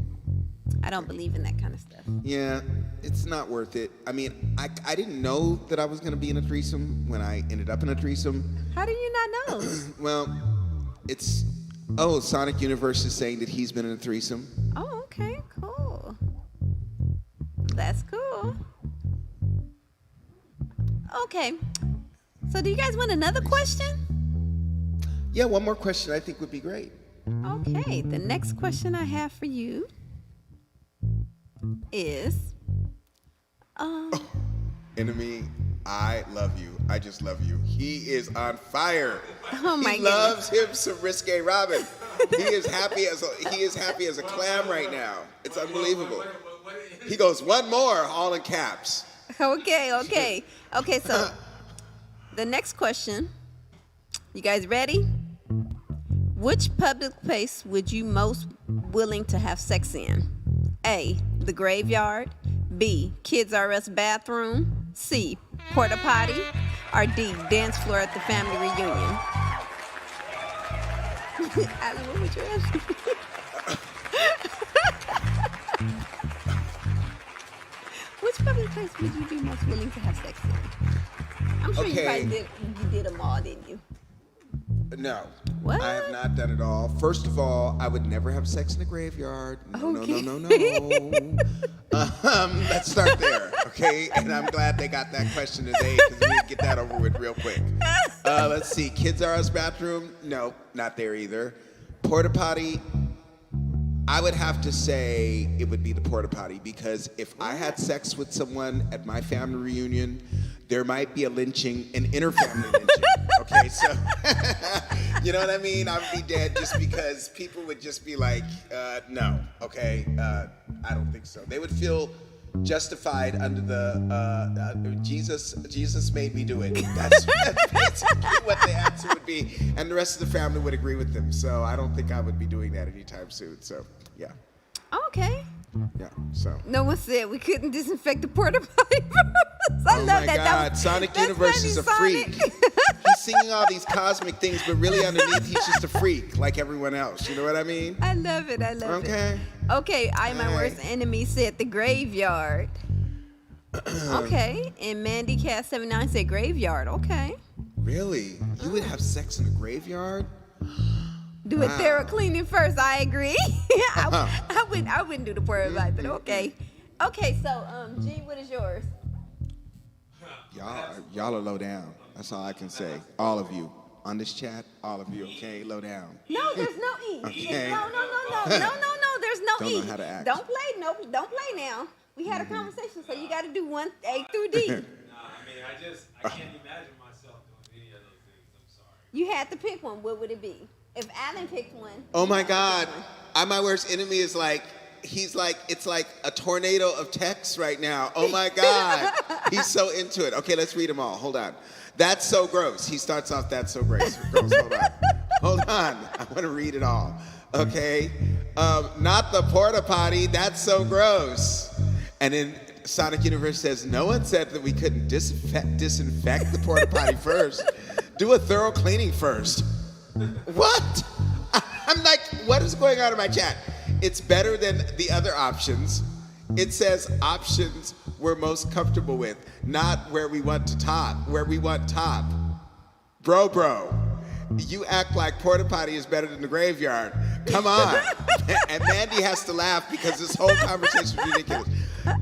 I don't believe in that kind of stuff. Yeah, it's not worth it. I mean, I didn't know that I was going to be in a threesome when I ended up in a threesome. How do you not know? Well, Sonic Universe is saying that he's been in a threesome. Oh, okay, cool. That's cool. Okay, so do you guys want another question? Yeah, one more question I think would be great. Okay, the next question I have for you is, Enemy, I love you. I just love you. He is on fire. Oh my he goodness. loves him some risque Robin. He is happy as a clam right now. It's unbelievable. He goes, one more, all in caps. Okay, so the next question, you guys ready? Which public place would you most willing to have sex in? A, the graveyard. B, Kids R Us bathroom. C, porta potty. Or D, dance floor at the family reunion. Allie, what would you answer? Which public place would you be most willing to have sex in? I'm sure you Okay. probably did them all, didn't you? No. What? I have not done it all. First of all, I would never have sex in a graveyard. No, Okay. no. Let's start there, okay? And I'm glad they got that question today because we can get that over with real quick. Let's see. Kids R Us bathroom? No, not there either. Porta potty? I would have to say it would be the porta potty because if I had sex with someone at my family reunion, there might be a lynching, an inter-family lynching. Okay, so you know what I mean? I would be dead just because people would just be like, no, okay, I don't think so. They would feel justified under the Jesus made me do it. That's basically what the answer would be, and the rest of the family would agree with them. So I don't think I would be doing that anytime soon. So yeah, Okay. yeah. So. No one said we couldn't disinfect the porta potty first. I Oh love my that. God, Sonic that's Universe funny, is a Sonic. freak. He's singing all these cosmic things, but really underneath, he's just a freak like everyone else. You know what I mean? I love it. I love it. Okay. Okay, my All worst right. enemy said the graveyard. Okay, and Mandy Cat 79 said graveyard. Okay. Really? You would have sex in a graveyard? Do a Wow. thorough cleaning first. I agree. I wouldn't do the porta potty, but okay. Okay, so G, what is yours? Y'all are low down. That's all I can say. All of you. On this chat, all of you, okay? Low down. No, there's no E. Okay. No. There's no Don't E. know how to act. Don't play. No, don't play now. We had a conversation, so you got to do one A through D. Nah, I mean, I can't imagine myself doing any of those things. I'm sorry. You had to pick one. What would it be? If Alan picked one. Oh you my had to God. pick one. My worst enemy is like, it's like a tornado of texts right now. Oh my God. He's so into it. Okay, let's read them all. Hold on. That's so gross. He starts off, that's so gross. Hold on. Hold on. I want to read it all. Okay. Not the porta potty. That's so gross. And then Sonic Universe says, no one said that we couldn't disinfect the porta potty first. Do a thorough cleaning first. What? I'm like, what is going on in my chat? It's better than the other options. It says options we're most comfortable with, not where we want to top, where we want top. Bro, you act like porta potty is better than the graveyard. Come on. And Mandy has to laugh because this whole conversation is ridiculous.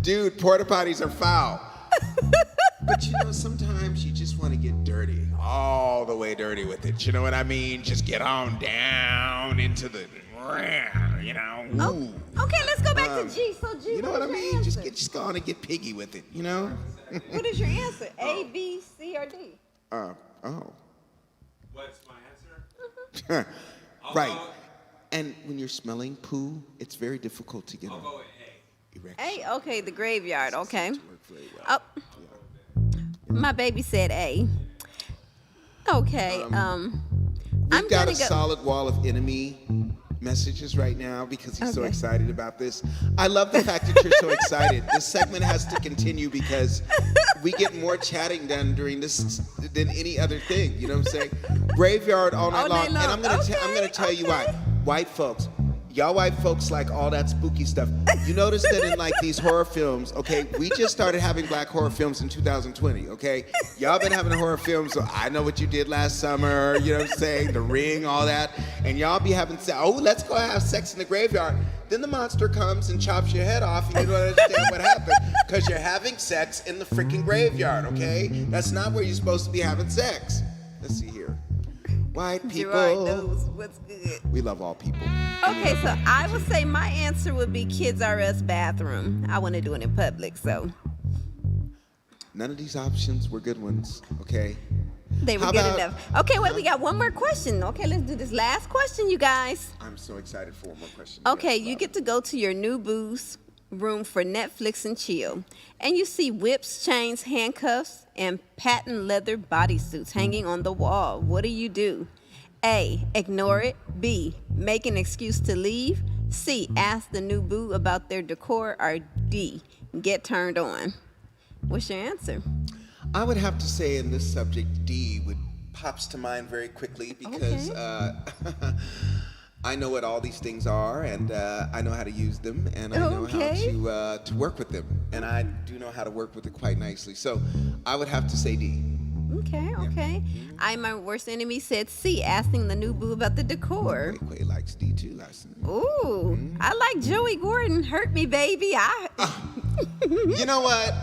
Dude, porta potties are foul. But you know, sometimes you just want to get dirty, all the way dirty with it. You know what I mean? Just get on down into the, you know. Ooh. Okay, let's go back to G. So G, You know what I is your mean? answer? Just go on and get piggy with it, you know? What is your answer? A, B, C, or D? Oh. What's my answer? Right. go- And when you're smelling poo, it's very difficult to get I'll an go with A. erection. A, okay, the graveyard, okay. Work very well. Oh, my baby said A. Okay, I'm We've got gonna a go. solid wall of enemy messages right now because he's so Okay. excited about this. I love the fact that you're so excited. This segment has to continue because we get more chatting done during this than any other thing. You know what I'm saying? Graveyard all night All night long. And I'm gonna long. I'm gonna tell you why. Okay. White folks. Y'all white folks like all that spooky stuff. You notice that in like these horror films, okay, we just started having black horror films in 2020, okay? Y'all been having horror films, so I Know What You Did Last Summer, you know what I'm saying, The Ring, all that. And y'all be having, let's go have sex in the graveyard. Then the monster comes and chops your head off and you don't understand what happened. Because you're having sex in the freaking graveyard, okay? That's not where you're supposed to be having sex. Let's see here. White people. Gerard knows what's good. We love all people. Okay, so I would say my answer would be Kids R Us bathroom. I want to do it in public, so None of these options were good ones, okay? they were How good about- enough. Okay, wait, we got one more question. Okay, let's do this last question, you guys. I'm so excited for one more question. Okay, Yes, you love get to go to your new booth room for Netflix and chill. And you see whips, chains, handcuffs, and patent leather bodysuits hanging on the wall. What do you do? A, ignore it. B, make an excuse to leave. C, ask the new boo about their decor, or D, get turned on? What's your answer? I would have to say in this subject, D would pops to mind very quickly because I know what all these things are, and I know how to use them, and I know how to work with them, and I do know how to work with it quite nicely. So I would have to say D. Okay. My worst enemy said C, asking the new boo about the decor. Quay likes D too last night. Ooh, I like Joey Gordon. Hurt me, baby. You know what?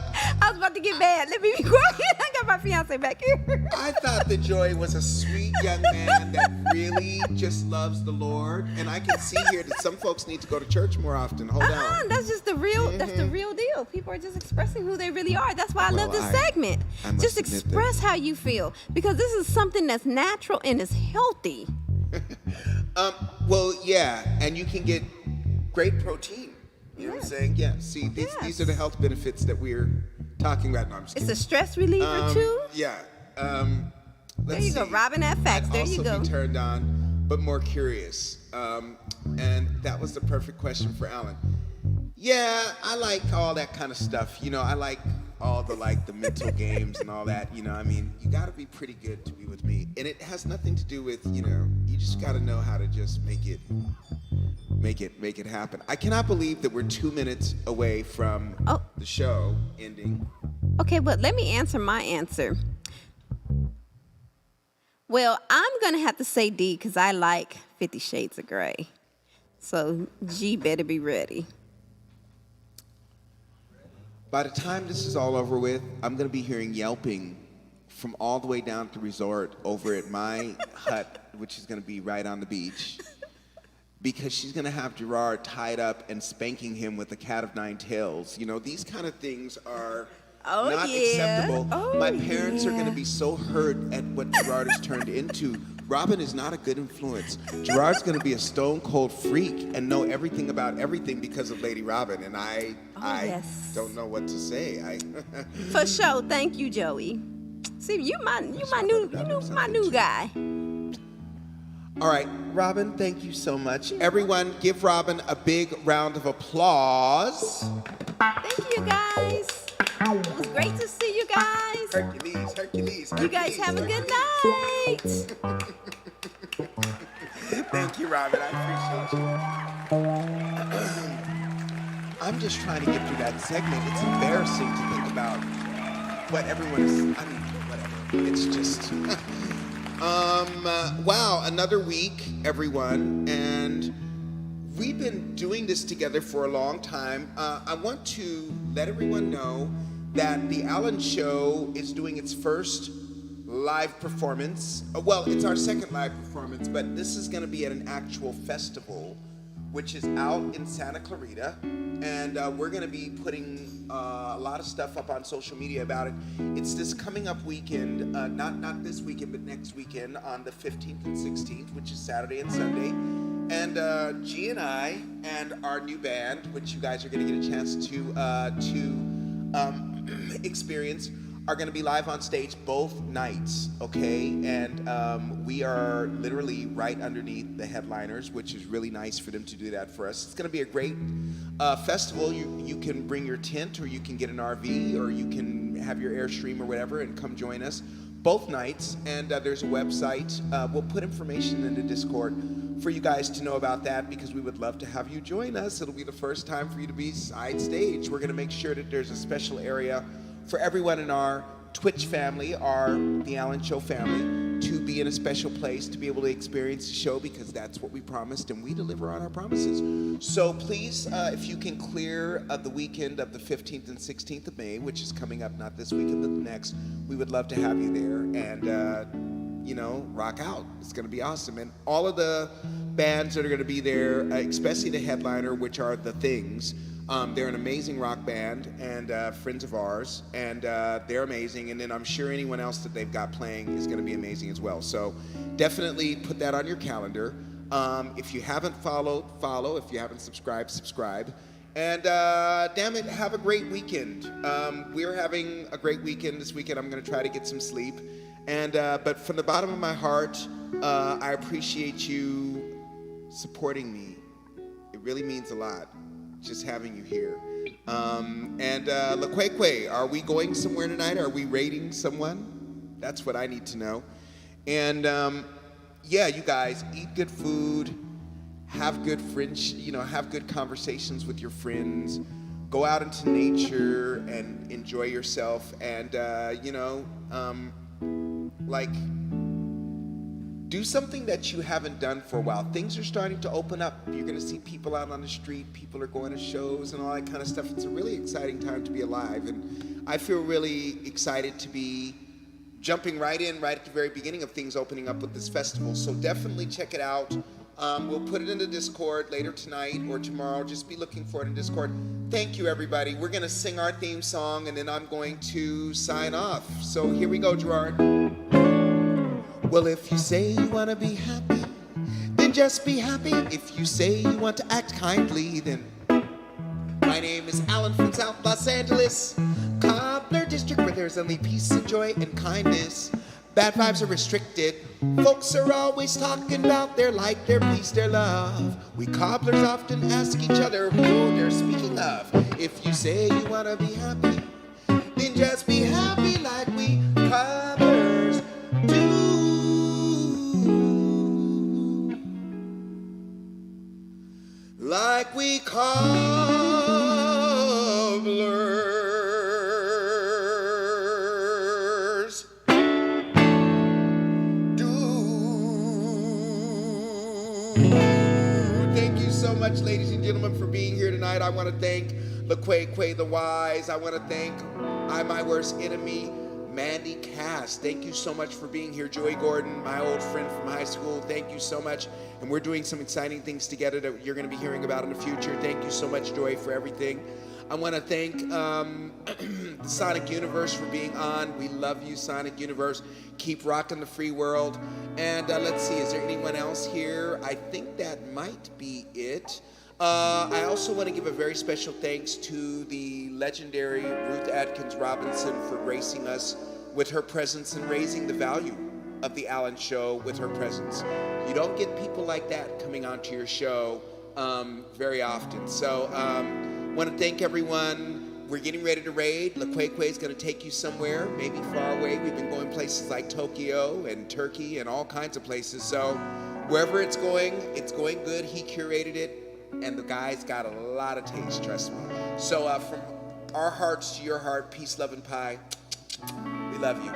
I was about to get mad. Let me be quiet. I got my fiance back here. I thought that Joey was a sweet young man that really just loves the Lord, and I can see here that some folks need to go to church more often. Hold on. That's just the real. That's the real deal. People are just expressing who they really are. That's why I love this segment. Just express how you feel, because this is something that's natural and is healthy. Well, yeah, and you can get great protein. You know what I'm saying? Yeah. See, these are the health benefits that we're talking about. No, I'm just kidding. It's a stress reliever too. Yeah. There you go, Robin at Facts. There you go. Also be turned on, but more curious. And that was the perfect question for Alan. Yeah, I like all that kind of stuff. You know, I like all the mental games and all that. You know, I mean, you got to be pretty good to be with me, and it has nothing to do with, you know, you just got to know how to just make it happen. I cannot believe that we're 2 minutes away from the show ending. Okay, but let me answer my answer. Well, I'm gonna have to say D because I like 50 Shades of Grey. So G better be ready. By the time this is all over with, I'm going to be hearing yelping from all the way down at the resort over at my hut, which is going to be right on the beach, because she's going to have Gerard tied up and spanking him with a cat of nine tails. You know, these kind of things are not acceptable. My parents are going to be so hurt at what Gerard has turned into. Robin is not a good influence. Gerard's going to be a stone cold freak and know everything about everything because of Lady Robin, and I don't know what to say. For sure. Thank you, Joey. See, you my new guy. All right, Robin, thank you so much. Everyone, give Robin a big round of applause. Thank you, guys. It was great to see you guys. Hercules. You guys have a good night. Thank you, Robin. I appreciate you. I'm just trying to get through that segment. It's embarrassing to think about what everyone is. I mean, whatever. It's just. Wow, another week, everyone, and we've been doing this together for a long time. I want to let everyone know that the Allen Show is doing its first live performance. Well, it's our second live performance, but this is going to be at an actual festival, which is out in Santa Clarita, and we're going to be putting a lot of stuff up on social media about it. It's this coming up weekend, not this weekend, but next weekend on the 15th and 16th, which is Saturday and Sunday. And G and I and our new band, which you guys are going to get a chance to experience, are going to be live on stage both nights, okay? And we are literally right underneath the headliners, which is really nice for them to do that for us. It's going to be a great festival. You can bring your tent, or you can get an RV, or you can have your Airstream or whatever and come join us both nights. And there's a website. We'll put information in the Discord for you guys to know about that, because we would love to have you join us. It'll be the first time for you to be side stage. We're going to make sure that there's a special area for everyone in our Twitch family, the Allen Show family, to be in a special place to be able to experience the show, because that's what we promised, and we deliver on our promises. So please, if you can clear the weekend of the 15th and 16th of May, which is coming up, not this weekend, but the next, we would love to have you there and, rock out. It's going to be awesome. And all of the bands that are going to be there, especially the headliner, which are The Things, they're an amazing rock band and friends of ours, and they're amazing. And then I'm sure anyone else that they've got playing is going to be amazing as well. So definitely put that on your calendar. If you haven't followed, follow. If you haven't subscribed, subscribe. And damn it, have a great weekend. We're having a great weekend this weekend. I'm going to try to get some sleep. And but from the bottom of my heart, I appreciate you supporting me. It really means a lot, just having you here. And LaQueque, are we going somewhere tonight? Are we rating someone? That's what I need to know. And yeah, you guys, eat good food, have good friends, have good conversations with your friends, go out into nature and enjoy yourself, and do something that you haven't done for a while. Things are starting to open up. You're going to see people out on the street. People are going to shows and all that kind of stuff. It's a really exciting time to be alive. And I feel really excited to be jumping right in right at the very beginning of things opening up with this festival. So definitely check it out. We'll put it in the Discord later tonight or tomorrow. Just be looking for it in Discord. Thank you, everybody. We're going to sing our theme song, and then I'm going to sign off. So here we go, Gerard. Well, if you say you want to be happy, then just be happy. If you say you want to act kindly, then... My name is Alan from South Los Angeles, Cobbler District, where there's only peace and joy and kindness. Bad vibes are restricted. Folks are always talking about their light, their peace, their love. We cobblers often ask each other who they're speaking of. If you say you want to be happy, then just be happy like we cobblers do. Like we cobblers do. Thank you so much, ladies and gentlemen, for being here tonight. I want to thank LaQueque the Wise. I want to thank My Worst Enemy, Mandy Cass. Thank you so much for being here. Joey Gordon, my old friend from high school, thank you so much. And we're doing some exciting things together that you're going to be hearing about in the future. Thank you so much, Joy, for everything. I want to thank the Sonic Universe for being on. We love you, Sonic Universe. Keep rocking the free world. And let's see, is there anyone else here? I think that might be it. I also want to give a very special thanks to the legendary Ruth Atkins Robinson for gracing us with her presence and raising the value of the Alan Show with her presence. You don't get people like that coming onto your show very often. So want to thank everyone. We're getting ready to raid. LaQueque is going to take you somewhere, maybe far away. We've been going places like Tokyo and Turkey and all kinds of places. So wherever it's going good. He curated it. And the guy's got a lot of taste, trust me. So from our hearts to your heart, peace, love, and pie. We love you.